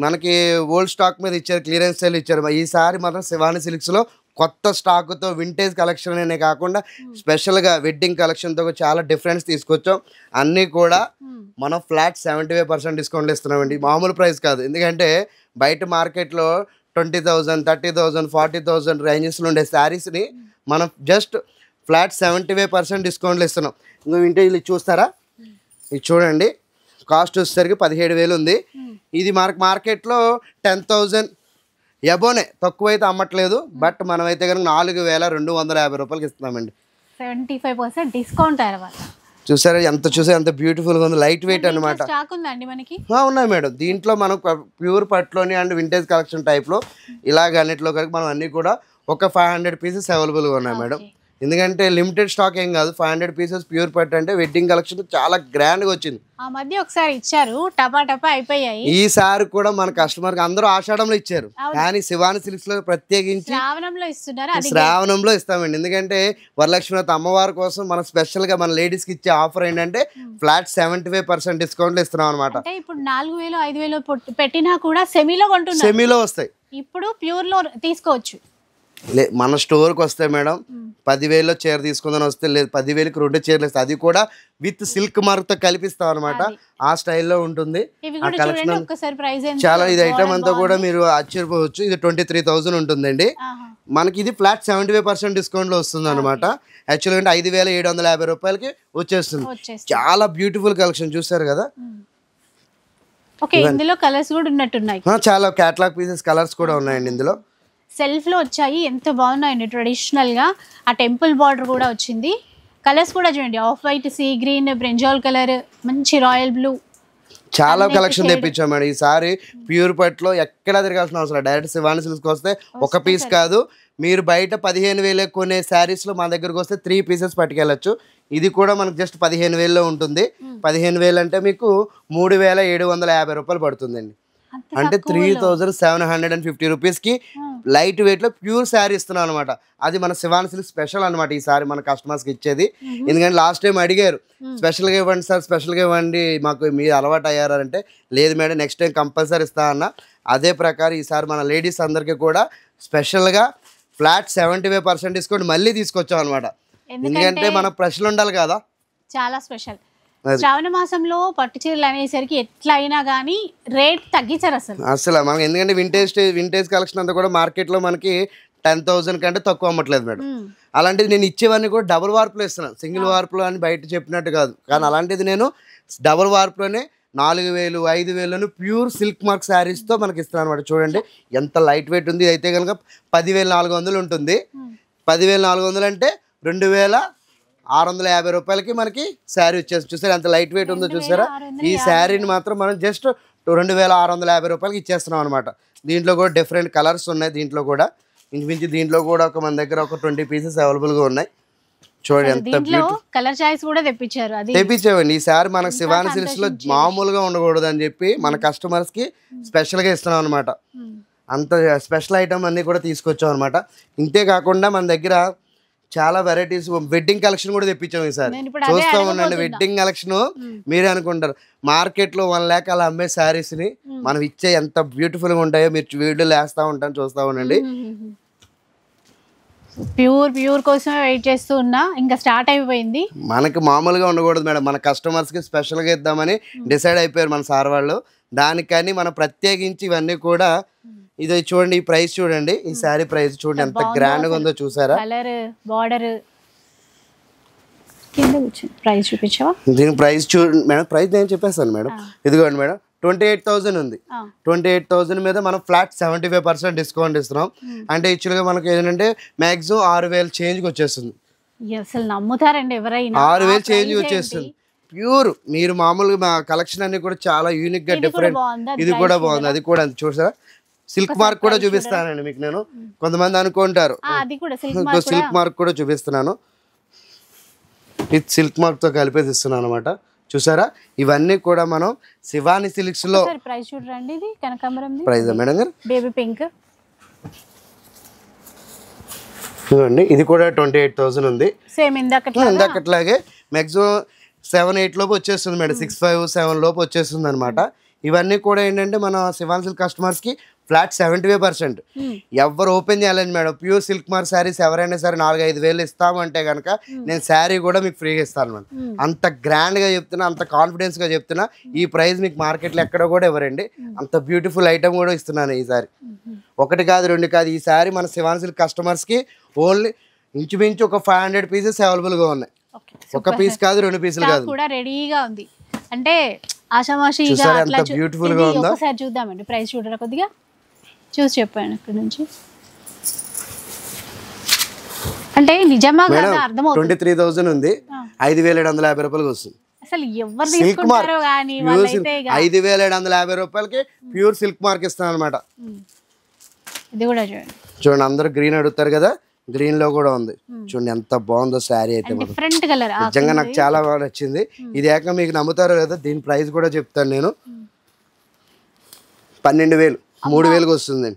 మనకి ఓల్డ్ స్టాక్ మీద ఇచ్చారు, క్లియరెన్స్ సేల్ ఇచ్చారు. ఈసారి మాత్రం శివాని సిల్క్స్లో కొత్త స్టాక్తో వింటేజ్ కలెక్షన్ అనే కాకుండా స్పెషల్గా వెడ్డింగ్ కలెక్షన్తో చాలా డిఫరెన్స్ తీసుకొచ్చాం. అన్నీ కూడా మనం ఫ్లాట్ 75% డిస్కౌంట్లు ఇస్తున్నామండి. మామూలు ప్రైస్ కాదు, ఎందుకంటే బయట మార్కెట్లో 20,000 30,000 40,000 రేంజెస్లో ఉండే శారీస్ని మనం జస్ట్ ఫ్లాట్ 75% డిస్కౌంట్లు ఇస్తున్నాం. ఇంకో వింటేజ్ ఇది చూస్తారా, ఇది చూడండి, కాస్ట్ వచ్చేసరికి 17,000 ఉంది. ఇది మనకు మార్కెట్లో 10,000 ఎబోనే, తక్కువైతే అమ్మట్లేదు. బట్ మనమైతే కనుక 4,250 రూపాయలకి ఇస్తున్నామండి. 75% డిస్కౌంట్. చూసారా ఎంత బ్యూటిఫుల్గా ఉంది, లైట్ వెయిట్ అనమాట. ఉన్నాయి మేడం, దీంట్లో మనం ప్యూర్ పట్టులోని అండ్ వింటేజ్ కలెక్షన్ టైప్లో ఇలాగ అన్నిట్లో కనుక మనం అన్నీ కూడా ఒక 500 పీసెస్ అవైలబుల్గా ఉన్నాయి మేడం. ఎందుకంటే లిమిటెడ్ స్టాక్ ఏం కాదు, 500 పీసెస్ ప్యూర్ పట్టు అంటే వెడ్డింగ్ కలెక్షన్ చాలా గ్రాండ్గా వచ్చింది. ఆ మధ్య ఒకసారి ఇచ్చారు, టపా అయిపోయాయి. ఈసారి కూడా మన కస్టమర్కి అందరూ ఆషాఢంలో ఇచ్చారు, కానీ శివాని సిల్క్స్ లో ప్రత్యేకించి శ్రావణంలో ఇస్తామండి. ఎందుకంటే వరలక్ష్మి వ్రత అమ్మవారి కోసం మన స్పెషల్ గా మన లేడీస్ కి ఇచ్చే ఆఫర్ ఏంటంటే ఫ్లాట్ 75% డిస్కౌంట్ ఇస్తున్నాం అనమాట. ఇప్పుడు 4,000 5,000 పెట్టినా కూడా సెమీలో వస్తాయి. ఇప్పుడు ప్యూర్ లో తీసుకోవచ్చు. మన స్టోర్కి వస్తే మేడం 10,000లో చీర తీసుకుందని వస్తే లేదు, 10,000కి 2 చీరలు ఇస్తాయి. అది కూడా విత్ సిల్క్ మార్క్తో కలిపిస్తాం అనమాట. ఆ స్టైల్లో ఉంటుంది ఆ కలెక్షన్. చాలా ఇది ఐటమ్ అంతా కూడా మీరు ఆశ్చర్యపోవచ్చు. ఇది 23,000 ఉంటుందండి. మనకి ఇది ఫ్లాట్ 75% డిస్కౌంట్లో వస్తుంది అనమాట. యాక్చువల్గా అంటే 5,750 రూపాయలకి వచ్చేస్తుంది. చాలా బ్యూటిఫుల్ కలెక్షన్ చూసారు కదా. చాలా క్యాటలాగ్ పీసెస్ కలర్స్ కూడా ఉన్నాయండి ఇందులో. సెల్ఫ్ లో వచ్చాయి, ఎంత బాగున్నాయండి. ట్రెడిషనల్ గా ఆ టెంపుల్ బార్డర్ కూడా వచ్చింది. కలర్స్ కూడా చూడండి, off white, sea green, brinjal colour, మంచి రాయల్ బ్లూ, చాలా కలెక్షన్ తెప్పించాం మేడం. ఈసారి ప్యూర్ పట్టులో ఎక్కడా తిరగాల్సిన అవసరం, డైరెక్ట్ శివాని సిల్క్స్కి వస్తే ఒక పీస్ కాదు, మీరు బయట 15,000 కొనే శారీస్లో మన దగ్గరకు వస్తే 3 పీసెస్ పట్టుకెళ్ళచ్చు. ఇది కూడా మనకు జస్ట్ 15,000లో ఉంటుంది. 15,000 అంటే మీకు 3,750 రూపాయలు పడుతుందండి. అంటే 3,750 రూపీస్కి లైట్ వెయిట్లో ప్యూర్ శారీ ఇస్తున్నాం అనమాట. అది మన శివాని సిల్క్ స్పెషల్ అనమాట. ఈసారి మన కస్టమర్స్కి ఇచ్చేది. ఎందుకంటే లాస్ట్ టైం అడిగారు, స్పెషల్గా ఇవ్వండి సార్, స్పెషల్గా ఇవ్వండి, మాకు మీరు అలవాటు అయ్యారంటే లేదు మేడం, నెక్స్ట్ టైం కంపల్సరీ ఇస్తా అన్న. అదే ప్రకారం ఈసారి మన లేడీస్ అందరికీ కూడా స్పెషల్గా ఫ్లాట్ 75% డిస్కౌంట్ మళ్ళీ తీసుకొచ్చాం అనమాట. ఎందుకంటే మన ప్రశ్నలు ఉండాలి కదా, చాలా స్పెషల్. శ్రావణ మాసంలో పట్టు చీరలు అనేసరికి ఎట్లా అయినా కానీ రేట్ తగ్గించారు అసలు మనకి. ఎందుకంటే వింటేజ్ కలెక్షన్ అంతా కూడా మార్కెట్లో మనకి 10,000 కంటే తక్కువ అమ్మట్లేదు మేడం. అలాంటిది నేను ఇచ్చేవన్నీ కూడా డబుల్ వార్పులో ఇస్తున్నాను, సింగిల్ వార్పులో అని బయట చెప్పినట్టు కాదు. కానీ అలాంటిది నేను డబుల్ వార్పులోనే 4,000 5,000 ప్యూర్ సిల్క్ మార్క్ శారీస్తో మనకి ఇస్తున్నాను అనమాట. చూడండి ఎంత లైట్ వెయిట్ ఉంది. అయితే కనుక 10,400 ఉంటుంది. 10,400 అంటే 2,650 రూపాయలకి మనకి శారీ వచ్చేసి. చూసారా ఎంత లైట్ వెయిట్ ఉందో చూసారా. ఈ శారీని మాత్రం మనం జస్ట్ 2,650 రూపాయలకి ఇచ్చేస్తున్నాం అనమాట. దీంట్లో కూడా డిఫరెంట్ కలర్స్ ఉన్నాయి. దీంట్లో కూడా ఇంచుమించు దీంట్లో కూడా మన దగ్గర ఒక 20 పీసెస్ అవైలబుల్గా ఉన్నాయి. చూడండి ఎంత దీంట్లో కలర్ చాయిస్ కూడా తెప్పించారు. అది తెప్పించామండి. ఈసారి మనకు శివాని సిల్క్స్ లో మామూలుగా ఉండకూడదు అని చెప్పి మన కస్టమర్స్ కి స్పెషల్ గా ఇస్తున్నాం అనమాట. అంత స్పెషల్ ఐటమ్ అన్ని కూడా తీసుకొచ్చాం అనమాట. ఇంతే కాకుండా మన దగ్గర చాలా వెరైటీస్ వెడ్డింగ్ కలెక్షన్ కూడా తెప్పించాం ఈసారి. చూస్తా ఉండండి వెడ్డింగ్ కలెక్షన్. మీరే అనుకుంటారు మార్కెట్ లో 1 lakh అలా అమ్మే శారీస్ ని మనం ఇచ్చే ఎంత బ్యూటిఫుల్ గా ఉంటాయో మీరు వీడియోలు వేస్తా ఉంటాను, చూస్తా ఉండండి. ప్యూర్ కోసమే వెయిట్ చేస్తూ ఉన్నా, ఇంకా స్టార్ట్ అయిపోయింది. మనకి మామూలుగా ఉండకూడదు మేడం, మన కస్టమర్స్ కి స్పెషల్ గా ఇద్దామని డిసైడ్ అయిపోయారు మన సార్ వాళ్ళు. దానికని మనం ప్రత్యేకించి ఇవన్నీ కూడా ఇది చూడండి. ఈ ప్రైస్ చూడండి, ఈ శారీ ప్రైస్ చూడండి ఎంత గ్రాండ్ గా ఉందో చూసారా. కలర్ బార్డర్ కింద కూర్చొని ప్రైస్ చూపించావా? దీని ప్రైస్ చూడండి మేడం. ప్రైస్ నేను చెప్పేస్తాను మేడం. ఇదిగోండి మేడం 28,000 ఉంది. 28,000 మీద మనం ఫ్లాట్ 75% డిస్కౌంట్ ఇస్తున్నాం. అంటే యాక్చువల్గా మనకి ఏంటంటే మ్యాక్సిమం 6,000 చేంజ్కి వచ్చేస్తుంది. అసలు నమ్ముతారండి ఎవరైనా? 6,000 చేంజ్ వచ్చేస్తుంది ప్యూర్. మీరు మామూలుగా మా కలెక్షన్ అన్ని కూడా చాలా యూనిక్ గా డిఫరెంట్. ఇది కూడా బాగుంది, అది కూడా చూసారా. సిల్క్ మార్క్ కూడా చూపిస్తానండి మీకు. నేను కొంతమంది అనుకుంటారు సిల్క్ మార్క్ కూడా చూపిస్తున్నాను. ఇది సిల్క్ మార్క్ తో కలిపేసి ఇస్తున్నాను అనమాట. చూసారా ఇవన్నీ కూడా మనం శివాని సిల్క్స్ లో. ప్రైస్ చూడండి, ఇది కనకాంబరం ప్రైస్ మేడం గారు. బేబీ పింక్ చూడండి, ఇది కూడా 28,000 ఉంది. సేమ్ ఇందాకట్లాగే మాక్సిమం 7-8 లోపు వచ్చేస్తుంది మేడం. 6-5-7 లోపు వచ్చేస్తుంది అనమాట. ఇవన్నీ కూడా ఏంటంటే మన శివాని సిల్క్ కస్టమర్స్ కి ఫ్లాట్ 75%. ఎవరు ఓపెన్ చేయాలని madam. Pure silk mark saris ఎవరైనా సరే 4-5 వేలు ఇస్తామంటే కనుక నేను శారీ కూడా మీకు ఫ్రీగా ఇస్తాను మేడం. అంత గ్రాండ్ గా చెప్తున్నా, అంత కాన్ఫిడెన్స్ గా చెప్తున్నా. ఈ ప్రైస్ మీకు మార్కెట్ లో ఎక్కడ కూడా ఇవ్వరండి. అంత బ్యూటిఫుల్ ఐటమ్ కూడా ఇస్తున్నాను ఈసారి. 1 కాదు 2 కాదు, ఈ సారీ మన శివాని సిల్క్ కస్టమర్స్ కి ఓన్లీ ఇంచుమించు ఒక 500 పీసెస్ అవైలబుల్ గా ఉన్నాయి. 1 పీస్ కాదు 2 పీసులు కాదు, కూడా రెడీగా ఉంది. అంటే ఆషామాషిగా అట్లా బ్యూటిఫుల్ గా ఉందా. ఒకసారి చూద్దామండి. ప్రైస్ చూడరా కొద్దిగా చూసి చెప్పాను ఇక్కడ నుంచి. అంటే నిజమా కాదా అర్థమవుతుంది. 23,000 ఉంది. 5,750 రూపాయలకి వస్తుంది. అసలు ఎవరు తీసుకుంటారో కానీ 5,750 రూపాయలకి ప్యూర్ సిల్క్ మార్క్ ఇస్తాను అనమాట. ఇది కూడా చూడండి. చూడండి అందరు గ్రీన్ అడుగుతారు కదా, గ్రీన్ లో కూడా ఉంది. చూడండి ఎంత బాగుందో శారీ అయితే. డిఫరెంట్ కలర్ నిజంగా నాకు చాలా బాగా నచ్చింది. ఇది ఏక మీకు నమ్ముతారు కదా, దీని ప్రైస్ కూడా చెప్తాను నేను. 12,000 3,000కి వస్తుంది.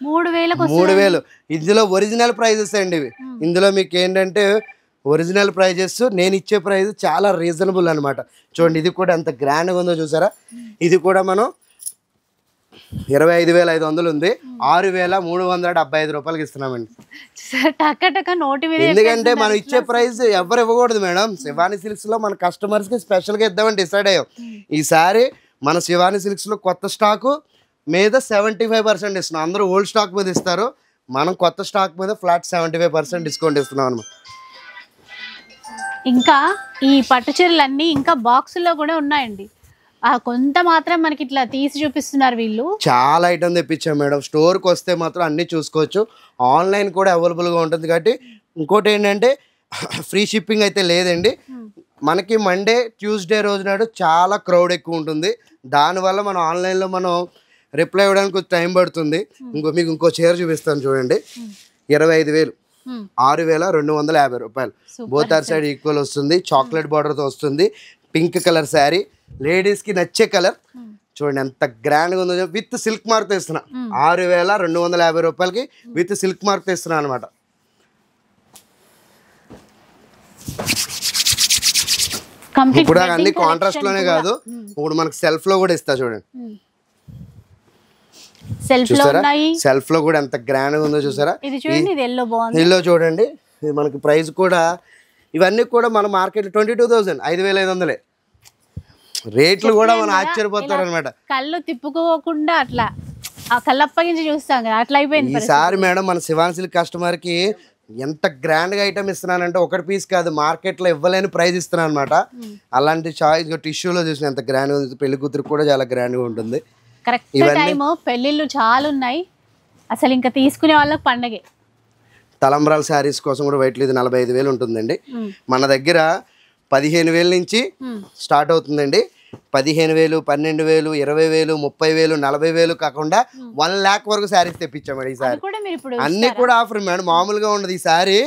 3,000 ఇందులో ఒరిజినల్ ప్రైజెస్ అండి ఇవి. ఇందులో మీకు ఏంటంటే ఒరిజినల్ ప్రైజెస్. నేను ఇచ్చే ప్రైస్ చాలా రీజనబుల్ అనమాట. చూడండి ఇది కూడా ఎంత గ్రాండ్గా ఉందో చూసారా. ఇది కూడా మనం 25,500 ఉంది. 6,375 రూపాయలకి ఇస్తున్నామండి. ఎందుకంటే మనం ఇచ్చే ప్రైస్ ఎవరు ఇవ్వకూడదు మేడం. శివాని సిల్క్స్ లో మన కస్టమర్స్ కి స్పెషల్ గా ఇద్దామని డిసైడ్ అయ్యాం. ఈసారి మన శివాని సిల్క్స్ లో కొత్త స్టాకు మీద 75% ఇస్తున్నాం. అందరూ ఓల్డ్ స్టాక్ మీద ఇస్తారు, మనం కొత్త స్టాక్ మీద ఫ్లాట్ 75% డిస్కౌంట్ ఇస్తున్నాం అనమాట. ఇంకా ఈ పట్టు చీరలన్నీ ఇంకా బాక్సుల్లో కూడా ఉన్నాయండి. కొంత మాత్రం మనకి ఇట్లా తీసి చూపిస్తున్నారు వీళ్ళు. చాలా ఐటమ్ తెప్పించాం మేడం. స్టోర్కి వస్తే మాత్రం అన్ని చూసుకోవచ్చు. ఆన్లైన్ కూడా అవైలబుల్గా ఉంటుంది. కాబట్టి ఇంకోటి ఏంటంటే ఫ్రీ షిప్పింగ్ అయితే లేదండి. మనకి మండే ట్యూస్డే రోజు నాడు చాలా క్రౌడ్ ఎక్కువ ఉంటుంది. దానివల్ల మనం ఆన్లైన్లో మనం రిప్లై ఇవ్వడానికి కొంచెం టైం పడుతుంది. మీకు ఇంకో చీర చూపిస్తాను చూడండి. 25,000 6,250 రూపాయలు. బోత్ ఆర్ సైడ్ ఈక్వల్ వస్తుంది. చాక్లెట్ బార్డర్తో వస్తుంది. పింక్ కలర్ శారీ, లేడీస్కి నచ్చే కలర్. చూడండి ఎంత గ్రాండ్గా ఉందో. With silk mark తెస్తున్నా. 6,250 రూపాయలకి విత్ సిల్క్ మార్క్ తెస్తున్నా అనమాట. ఇప్పుడు అన్ని కాంట్రాస్ట్ లోనే కాదు, ఇప్పుడు మనకి సెల్ఫ్ లో కూడా ఇస్తా చూడండి. సెల్ఫ్ లో కూడా ఎంత గ్రాండ్ గా ఉందో చూసారా. ఎల్లో చూడండి. ఇది మనకి ప్రైస్ కూడా ఇవన్నీ కూడా మన మార్కెట్ 22,000 5,500 రేట్లు కూడా మనం ఆశ్చర్యపోతారు అనమాట. కళ్ళు తిప్పుకోకుండా అట్లా ఆ కళ్ళప్పగించి చూస్తాం కదా, అట్లా అయిపోయింది ఈసారి మేడం. మన శివాని సిల్క్ కస్టమర్ కి ఎంత గ్రాండ్ గా ఐటమ్ ఇస్తున్నానంటే 1 పీస్ కాదు, మార్కెట్ లో ఇవ్వలేని ప్రైస్ ఇస్తున్నాను అనమాట. అలాంటి చాయిస్ టిష్యూలో చూసిన ఎంత గ్రాండ్ గా ఉంది. పెళ్లి కూతురు కూడా చాలా గ్రాండ్ గా ఉంటుంది. Correct time. పెళ్లిళ్ళు చాలా ఉన్నాయి అసలు, ఇంకా తీసుకునే వాళ్ళకి పండగే. తలంబ్రాల శారీస్ కోసం కూడా వైట్ ఇది 45,000 ఉంటుందండి. మన దగ్గర 15,000 నుంచి స్టార్ట్ అవుతుందండి. 15,000, 12,000, 20,000, 30,000, 40,000 కాకుండా 1 lakh వరకు శారీస్ తెప్పించాం మేడం ఈసారి. అన్ని కూడా ఆఫర్ మేడం, మామూలుగా ఉండదు. ఈసారి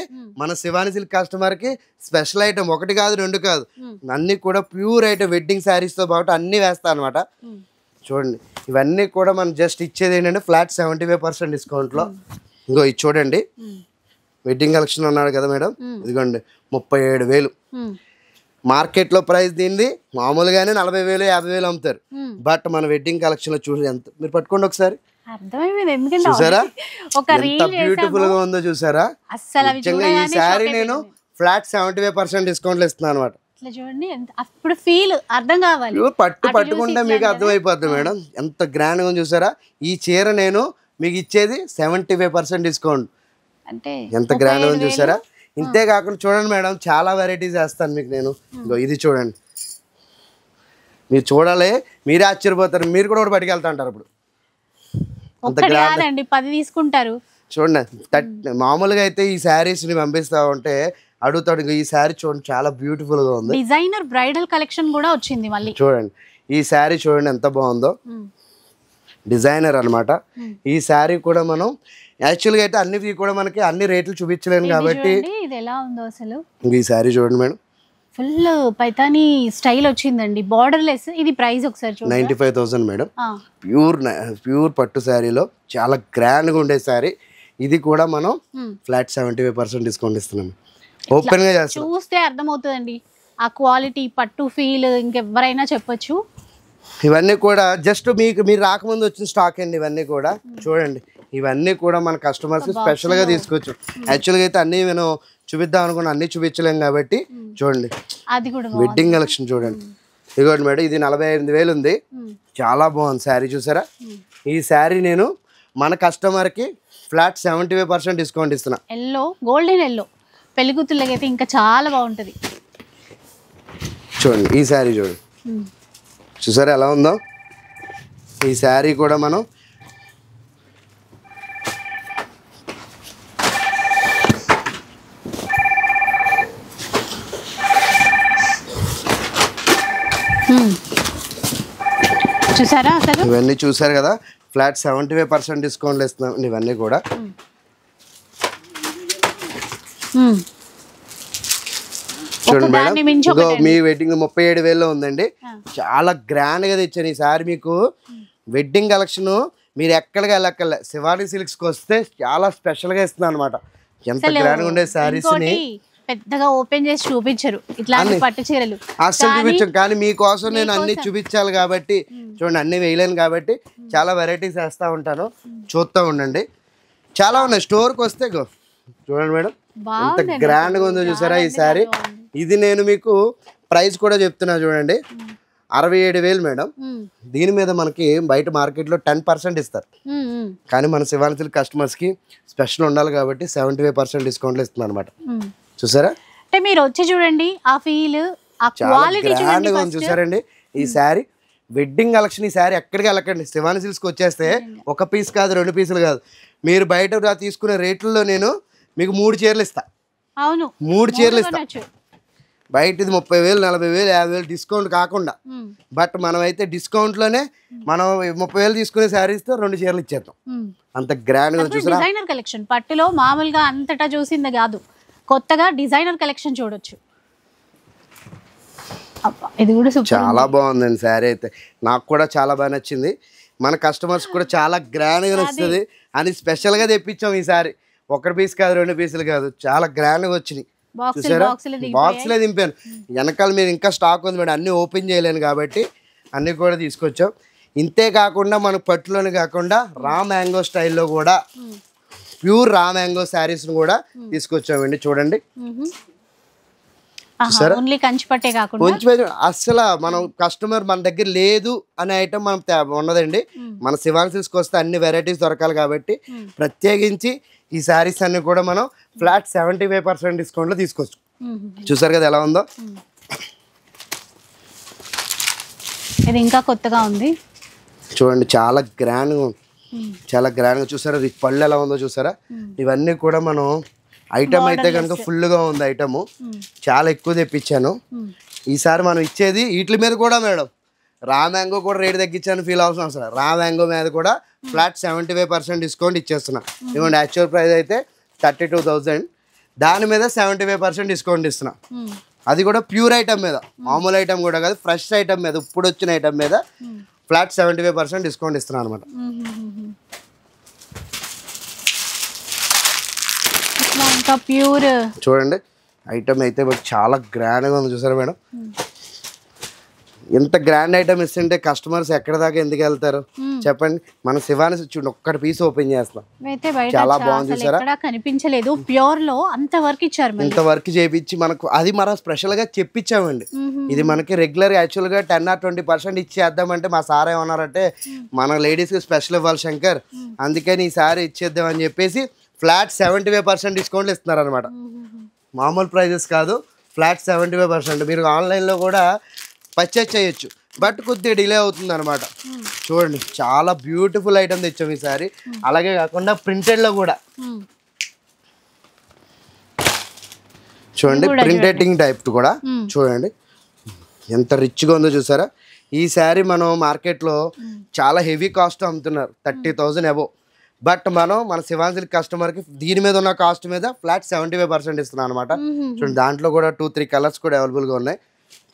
మన శివాని సిల్క్ కస్టమర్కి స్పెషల్ ఐటమ్, 1 కాదు 2 కాదు, అన్ని కూడా ప్యూర్ ఐటమ్ వెడ్డింగ్ శారీస్తో పాటు అన్నీ వేస్తా అనమాట. చూడండి ఇవన్నీ కూడా మనం జస్ట్ ఇచ్చేది ఏంటంటే ఫ్లాట్ 75% డిస్కౌంట్లో. ఇంకో ఇది చూడండి, వెడ్డింగ్ కలెక్షన్ అన్నాడు కదా మేడం, ఇదిగోండి 37,000. మార్కెట్లో ప్రైస్ దీనిది మామూలుగానే 40,000, 50,000 అమ్ముతారు. బట్ మన వెడ్డింగ్ కలెక్షన్లో చూసి ఎంత, మీరు పట్టుకోండి ఒకసారి, చూసారా ఎంత బ్యూటిఫుల్ గా ఉందో చూసారా. ఈ శారీ నేను ఫ్లాట్ 75% డిస్కౌంట్లో ఇస్తున్నాను అనమాట. చూడండి అప్పుడు ఫీల్ అర్థం కావాలి, పట్టుకుంటే మీకు అర్థమైపోద్ది మేడం ఎంత గ్రాండ్గా ఉంది చూసారా. ఈ చీర నేను మీకు ఇచ్చేది 75% డిస్కౌంట్, అంటే ఎంత గ్రాండ్గా ఉంది చూసారా. ఇంతే కాకుండా చూడండి మేడం, చాలా వెరైటీస్ వేస్తాను మీకు నేను. ఇది చూడండి, మీరు చూడాలి, మీరే ఆశ్చర్యపోతారు, మీరు కూడా ఒకటి పట్టుకెళ్తా అంటారు. ఇప్పుడు అంత గ్రాండ్ 10 తీసుకుంటారు. చూడండి మామూలుగా అయితే ఈ శారీస్ని పంపిస్తా ఉంటే అడుగుతాడు, ఈ శారీ చూడండి చాలా బ్యూటిఫుల్ గా ఉంది, డిజైనర్ బ్రైడల్ కలెక్షన్ కూడా వచ్చింది మళ్ళీ. చూడండి ఈ శారీ చూడండి ఎంత బాగుందో, డిజైనర్ అనమాట. ఈ శారీ కూడా మనం యాక్చువల్గా అయితే అన్ని కూడా మనకి అన్ని రేట్లు చూపించలేను కాబట్టి, ఇది ఎలా ఉందో అసలు. ఈ శారీ చూడండి మేడం, ఫుల్ పైతానీ స్టైల్ వచ్చిందండి, బార్డర్ లెస్. ఇది ప్రైస్ ఒకసారి చూడండి, 95,000 మేడం. ప్యూర్ పట్టు శారీలో చాలా గ్రాండ్గా ఉండే శారీ. ఇది కూడా మనం ఫ్లాట్ 75% డిస్కౌంట్ ఇస్తున్నాం. ఓపెన్ గా చేస్తాం, చూస్తే అర్థమవుతుందండి ఆ క్వాలిటీ, పట్టు ఫీల్ ఇంకెవరైనా చెప్పొచ్చు. ఇవన్నీ కూడా జస్ట్ మీరు రాకముందు వచ్చిన స్టాక్ అండి. ఇవన్నీ కూడా చూడండి, ఇవన్నీ కూడా మన కస్టమర్స్ స్పెషల్ గా తీసుకోవచ్చు. యాక్చువల్గా అయితే అన్ని నేను చూపిద్దాం అనుకున్నా, అన్ని చూపించలేం కాబట్టి చూడండి. అది కూడా వెడ్డింగ్ కలెక్షన్ చూడండి, ఇదిగోండి మేడం, ఇది 45,000 ఉంది, చాలా బాగుంది శారీ చూసారా. ఈ శారీ నేను మన కస్టమర్కి ఫ్లాట్ 75% డిస్కౌంట్ ఇస్తున్నా. ఎల్లో, గోల్డెన్ ఎల్లో, పెళ్లికూతుళ్ళకి అయితే ఇంకా చాలా బాగుంటుంది. చూడండి ఈ శారీ చూడండి, చూసారా ఎలా ఉందో. ఈ శారీ కూడా మనం చూసారా అసలు, ఇవన్నీ చూసారు కదా, ఫ్లాట్ 75% డిస్కౌంట్ ఇస్తున్నాం ఇవన్నీ కూడా. చూడండి మేడం, మీ వెడ్డింగ్ 37,000 ఉందండి, చాలా గ్రాండ్ గా తెచ్చాను ఈ సారి మీకు. వెడ్డింగ్ కలెక్షన్ మీరు ఎక్కడికి వెళ్ళక్కర్లే, శివాని సిల్క్స్ కి వస్తే చాలా స్పెషల్ గా ఇస్తున్నాను అనమాట. ఎంత గ్రాండ్ గా ఉండే శారీస్ ని పెద్దగా ఓపెన్ చేసి చూపించరు, ఇట్లాంటి పట్టు చీరలు అసలు చూపించాం, కానీ మీకోసం నేను అన్ని చూపించాలి కాబట్టి చూడండి, అన్ని వేయలేను కాబట్టి చాలా వెరైటీస్ వేస్తూ ఉంటాను, చూస్తూ ఉండండి. చాలా ఉన్నాయి, స్టోర్కి వస్తే చూడండి మేడం ఎంత గ్రాండ్ గా ఉందో చూసారా ఈ శారీ. ఇది నేను మీకు ప్రైస్ కూడా చెప్తున్నా చూడండి, 67,000 మేడం. దీని మీద మనకి బయట మార్కెట్లో 10% ఇస్తారు, కానీ మన శివాని సిల్క్ కస్టమర్స్కి స్పెషల్ ఉండాలి కాబట్టి 75% డిస్కౌంట్లో ఇస్తున్నాను అనమాట. చూసారా, అంటే మీరు వచ్చి చూడండి, ఆ ఫీల్, ఆ క్వాలిటీ చూసారండి. ఈ శారీ వెడ్డింగ్ కలెక్షన్, ఈ శారీ ఎక్కడికి వెళ్ళకండి, శివాని సిల్క్స్కి వచ్చేస్తే 1 పీస్ కాదు 2 పీసులు కాదు, మీరు బయట తీసుకునే రేట్లలో నేను మీకు 3 చీరలు ఇస్తా. అవును, 3 చీరలు ఇస్తా. బయట ఇది 30,000, 40,000, 50,000 డిస్కౌంట్ కాకుండా, బట్ మనం అయితే డిస్కౌంట్లోనే మనం 30,000 తీసుకునే శారీస్తో 2 చీరలు ఇచ్చేస్తాం. అంత గ్రాండ్గా చూసారా. డిజైనర్ కలెక్షన్ పట్టులో మామూలుగా అంతటా చూసింది కాదు, కొత్తగా డిజైనర్ కలెక్షన్ చూడొచ్చు. ఇది కూడా చాలా బాగుందండి శారీ అయితే, నాకు కూడా చాలా బాగా నచ్చింది. మన కస్టమర్స్ కూడా చాలా గ్రాండ్గా నచ్చుతుంది అని స్పెషల్గా తెప్పించాం ఈ సారీ. 1 పీస్ కాదు 2 పీసులు కాదు, చాలా గ్రాండ్గా వచ్చినాయి. చూసారా, బాక్స్లే దింపాను. వెనకాల మీరు ఇంకా స్టాక్ ఉంది మేడం, అన్నీ ఓపెన్ చేయలేను కాబట్టి అన్నీ కూడా తీసుకొచ్చాం. ఇంతే కాకుండా మనకు పట్టులోనే కాకుండా రా మ్యాంగో స్టైల్లో కూడా ప్యూర్ రా మ్యాంగో శారీస్ని కూడా తీసుకొచ్చామండి. చూడండి అస్సలు మనం కస్టమర్ మన దగ్గర లేదు అనే ఐటమ్ మనం ఉన్నదండి. మన శివాని సిల్క్స్కి వస్తే అన్ని వెరైటీస్ దొరకాలి కాబట్టి ప్రత్యేకించి ఈ శారీస్ అన్ని కూడా మనం ఫ్లాట్ 75% డిస్కౌంట్లో తీసుకోవచ్చు. చూసారు కదా ఎలా ఉందో, ఇది ఇంకా కొత్తగా ఉంది చూడండి, చాలా గ్రాండ్గా ఉంది, చాలా గ్రాండ్గా. చూసారా పళ్ళు ఎలా ఉందో చూసారా. ఇవన్నీ కూడా మనం ఐటమ్ అయితే కనుక ఫుల్గా ఉంది, ఐటము చాలా ఎక్కువ తెప్పించాను. ఈసారి మనం ఇచ్చేది వీటి మీద కూడా మేడం రా మ్యాంగో కూడా రేట్ తగ్గించాను ఫీల్ అవసరం అసలు. రా మ్యాంగో మీద కూడా ఫ్లాట్ 75% డిస్కౌంట్ ఇచ్చేస్తున్నా. ఇవ్వండి యాక్చువల్ ప్రైస్ అయితే 32,000, దాని మీద 75% డిస్కౌంట్ ఇస్తున్నా. అది కూడా ప్యూర్ ఐటమ్ మీద, మామూలు ఐటమ్ కూడా కాదు, ఫ్రెష్ ఐటమ్ మీద, ఇప్పుడు వచ్చిన ఐటమ్ మీద ఫ్లాట్ 75% డిస్కౌంట్ ఇస్తున్నాను అనమాట. ఇంకా ప్యూర్ చూడండి ఐటమ్ అయితే చాలా గ్రాండ్గా ఉంది చూసారా మేడం. ఎంత గ్రాండ్ ఐటమ్ ఇస్తుంటే కస్టమర్స్ ఎక్కడ దాకా ఎందుకు వెళ్తారు చెప్పండి. మన శివాని చూడండి ఒక్కటి పీస్ ఓపెన్ చేస్తాం, చాలా బాగుంది చూసారా. కనిపించలేదు, ప్యూర్ లో అంత వర్క్ ఇచ్చారు, ఇంత వర్క్ చేయించి మనకు అది మనం స్పెషల్ గా చెప్పించామండి. ఇది మనకి రెగ్యులర్ యాక్చువల్ గా 10 or 20% ఇచ్చేద్దామంటే మా సార్ ఏమన్నారంటే మన లేడీస్ కి స్పెషల్ ఇవ్వాలి శంకర్, అందుకని ఈసారి ఇచ్చేద్దాం అని చెప్పేసి ఫ్లాట్ 75% డిస్కౌంట్ ఇస్తున్నారు అనమాట. మామూలు ప్రైజెస్ కాదు, ఫ్లాట్ 75%. మీరు ఆన్లైన్లో కూడా పర్చేజ్ చేయొచ్చు, బట్ కొద్దిగా డిలే అవుతుంది అనమాట. చూడండి చాలా బ్యూటిఫుల్ ఐటమ్ తెచ్చాం ఈసారి. అలాగే కాకుండా ప్రింటెడ్లో కూడా చూడండి, ప్రింటెడింగ్ టైప్ కూడా చూడండి ఎంత రిచ్గా ఉందో చూసారా. ఈ శారీ మనం మార్కెట్లో చాలా హెవీ కాస్ట్ అమ్ముతున్నారు, 30,000 అబోవ్. బట్ మనం మన శివాని సిల్క్ కస్టమర్కి దీని మీద ఉన్న కాస్ట్ మీద ఫ్లాట్ 75% ఇస్తున్నాం అనమాట. చూడండి దాంట్లో కూడా 2-3 కలర్స్ కూడా అవైలబుల్గా ఉన్నాయి,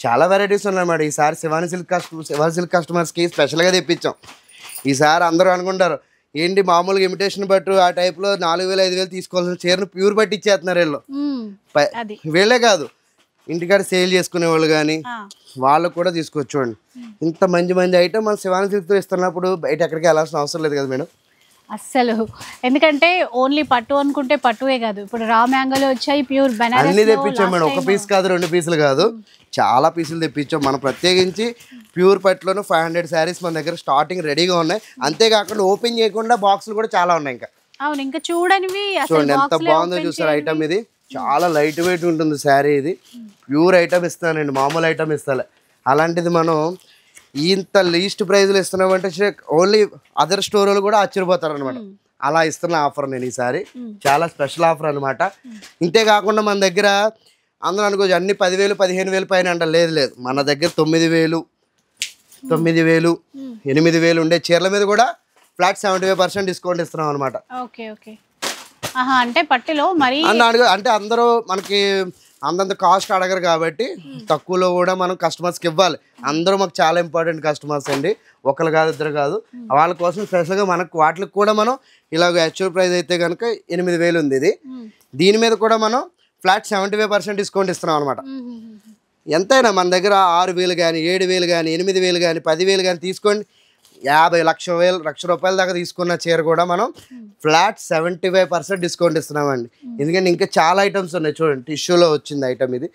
చాలా వెరైటీస్ ఉన్నాయన్నమాట. ఈసారి శివాని సిల్క్ కస్టమర్స్కి స్పెషల్గా తెప్పించాం. ఈసారి అందరూ అనుకుంటారు ఏంటి మామూలుగా ఇమిటేషన్ బట్టు ఆ టైప్లో 4,000-5,000 తీసుకోవాల్సిన చీరను ప్యూర్ బట్టి ఇచ్చేస్తున్నారు వీళ్ళు. వీళ్ళే కాదు, ఇంటికాడ సేల్ చేసుకునే వాళ్ళు కానీ వాళ్ళకు కూడా తీసుకోవచ్చు. చూడండి ఇంత మంచి ఐటమ్ మన శివాని సిల్క్తో ఇస్తున్నప్పుడు బయట ఎక్కడికి వెళ్ళాల్సిన అవసరం లేదు కదా మేడం అస్సలు. ఎందుకంటే ఓన్లీ పట్టు అనుకుంటే పట్టువే కాదు, ఇప్పుడు రా మ్యాంగోలు వచ్చాయి, ప్యూర్ బనారస్ అన్ని తెప్పించాం మేడం. ఒక పీస్ కాదు, 2 పీసులు కాదు, చాలా పీసులు తెప్పించాం. మనం ప్రత్యేకించి ప్యూర్ పట్టులోను 500 శారీస్ మన దగ్గర స్టార్టింగ్ రెడీగా ఉన్నాయి. అంతేకాకుండా ఓపెన్ చేయకుండా బాక్సులు కూడా చాలా ఉన్నాయి ఇంకా. అవును, ఇంకా చూడండి ఎంత బాగుందో చూసారు ఐటమ్. ఇది చాలా లైట్ వెయిట్ ఉంటుంది శారీ, ఇది ప్యూర్ ఐటమ్ ఇస్తానండి, మామూలు ఐటమ్ ఇస్తాలే. అలాంటిది మనం ఇంత లీస్ట్ ప్రైజ్లో ఇస్తున్నామంటే ఓన్లీ అదర్ స్టోర్లు కూడా ఆశ్చర్యపోతారు అనమాట. అలా ఇస్తున్న ఆఫర్ నేను ఈసారి, చాలా స్పెషల్ ఆఫర్ అనమాట. ఇంతే కాకుండా మన దగ్గర అందరూ అనుకోవచ్చు అన్ని 10,000-15,000 పైన అంటే లేదు, మన దగ్గర 9,000, 9,000, 8,000 ఉండే చీరల మీద కూడా ఫ్లాట్ 75% డిస్కౌంట్ ఇస్తున్నాం అనమాట. అంటే పట్టులో మరి అంటే అందరూ మనకి అంతంత కాస్ట్ అడగరు కాబట్టి తక్కువలో కూడా మనం కస్టమర్స్కి ఇవ్వాలి. అందరూ మాకు చాలా ఇంపార్టెంట్ కస్టమర్స్ అండి, ఒకరు కాదు ఇద్దరు కాదు. వాళ్ళ కోసం స్పెషల్గా మనకు వాటికి కూడా మనం ఇలాగ యాక్చువల్ ప్రైస్ అయితే కనుక 8,000 ఉంది. ఇది దీని మీద కూడా మనం ఫ్లాట్ 75% డిస్కౌంట్ ఇస్తున్నాం అనమాట. ఎంతైనా మన దగ్గర 6,000 కానీ 7,000 కానీ 8,000 కానీ 10,000 కానీ తీసుకోండి, 50,00,000 లక్ష రూపాయల దాకా తీసుకున్న చీర కూడా మనం ఫ్లాట్ 75% డిస్కౌంట్ ఇస్తున్నామండి. ఎందుకంటే ఇంకా చాలా ఐటమ్స్ ఉన్నాయి. చూడండి టిష్యూలో వచ్చింది ఐటమ్, ఇది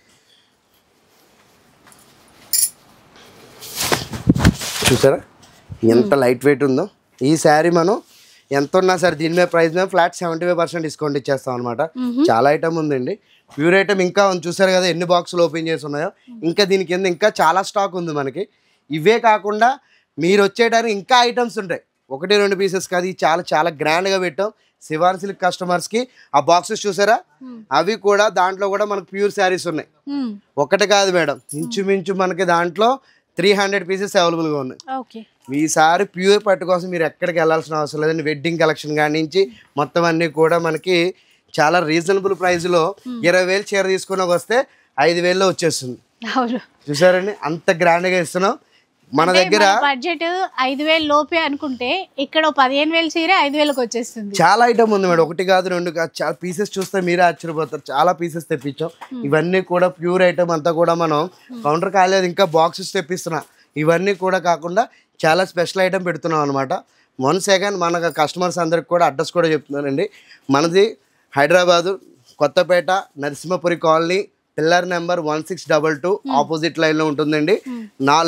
చూసారా ఎంత లైట్ వెయిట్ ఉందో. ఈ శారీ మనం ఎంత ఉన్నా సరే దీని మీద ప్రైస్ మీద ఫ్లాట్ 75% డిస్కౌంట్ ఇచ్చేస్తాం అనమాట. చాలా ఐటమ్ ఉందండి, ప్యూర్ ఐటమ్ ఇంకా ఉంది. చూసారు కదా ఎన్ని బాక్సులు ఓపెన్ చేసి ఉన్నాయో. ఇంకా దీని కింద ఇంకా చాలా స్టాక్ ఉంది మనకి. ఇవే కాకుండా మీరు వచ్చేయడానికి ఇంకా ఐటమ్స్ ఉంటాయి, 1-2 పీసెస్ కాదు. చాలా చాలా గ్రాండ్గా పెట్టాం శివాని సిల్క్ కస్టమర్స్కి. ఆ బాక్సెస్ చూసారా, అవి కూడా దాంట్లో కూడా మనకు ప్యూర్ శారీస్ ఉన్నాయి. ఒకటి కాదు మేడం, ఇంచుమించు మనకి దాంట్లో 300 పీసెస్ అవైలబుల్గా ఉన్నాయి. ఈసారి ప్యూర్ పట్టు కోసం మీరు ఎక్కడికి వెళ్ళాల్సిన అవసరం లేదండి. వెడ్డింగ్ కలెక్షన్ కాడి నుంచి మొత్తం అన్నీ కూడా మనకి చాలా రీజనబుల్ ప్రైస్లో 20,000 చీర తీసుకుని వస్తే 5,000లో వచ్చేస్తుంది. చూసారండి అంత గ్రాండ్గా ఇస్తున్నాం. మన దగ్గర బడ్జెట్ 5,000 లోపే అనుకుంటే ఇక్కడ 15,000 చీర 5,000కి వచ్చేస్తుంది. చాలా ఐటమ్ ఉంది మేడం, 1 కాదు 2 కాదు, చాలా పీసెస్ చూస్తే మీరే ఆశ్చర్యపోతారు. చాలా పీసెస్ తెప్పించాం. ఇవన్నీ కూడా ప్యూర్ ఐటమ్ అంతా కూడా మనం కౌంటర్ కాలేదు, ఇంకా బాక్సెస్ తెప్పిస్తున్నా. ఇవన్నీ కూడా కాకుండా చాలా స్పెషల్ ఐటమ్ పెడుతున్నాం అనమాట. 1 సెకండ్ మన కస్టమర్స్ అందరికి కూడా అడ్రస్ కూడా చెప్తున్నానండి. మనది Hyderabad Kothapet Narasimhapuri colony, pillar number 1622 opposite లైన్లో ఉంటుందండి.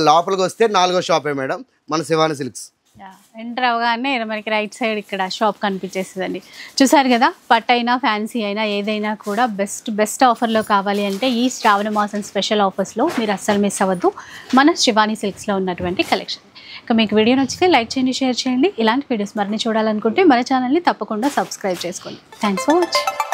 లోపలికి వస్తే 4వ షాపే మేడం మన శివాని సిల్క్స్. ఎంటర్ అవగానే మనకి రైట్ సైడ్ ఇక్కడ షాప్ కనిపించేస్తుందండి. చూసారు కదా, పట్టు అయినా ఫ్యాన్సీ అయినా ఏదైనా కూడా బెస్ట్ ఆఫర్లో కావాలి అంటే ఈ శ్రావణ మాసం స్పెషల్ ఆఫర్స్లో మీరు అస్సలు మిస్ అవ్వద్దు మన శివాని సిల్క్స్లో ఉన్నటువంటి కలెక్షన్. ఇక మీకు వీడియో నచ్చితే లైక్ చేయండి, షేర్ చేయండి. ఇలాంటి వీడియోస్ మరిన్ని చూడాలనుకుంటే మన ఛానల్ని తప్పకుండా సబ్స్క్రైబ్ చేసుకోండి. Thanks for watching.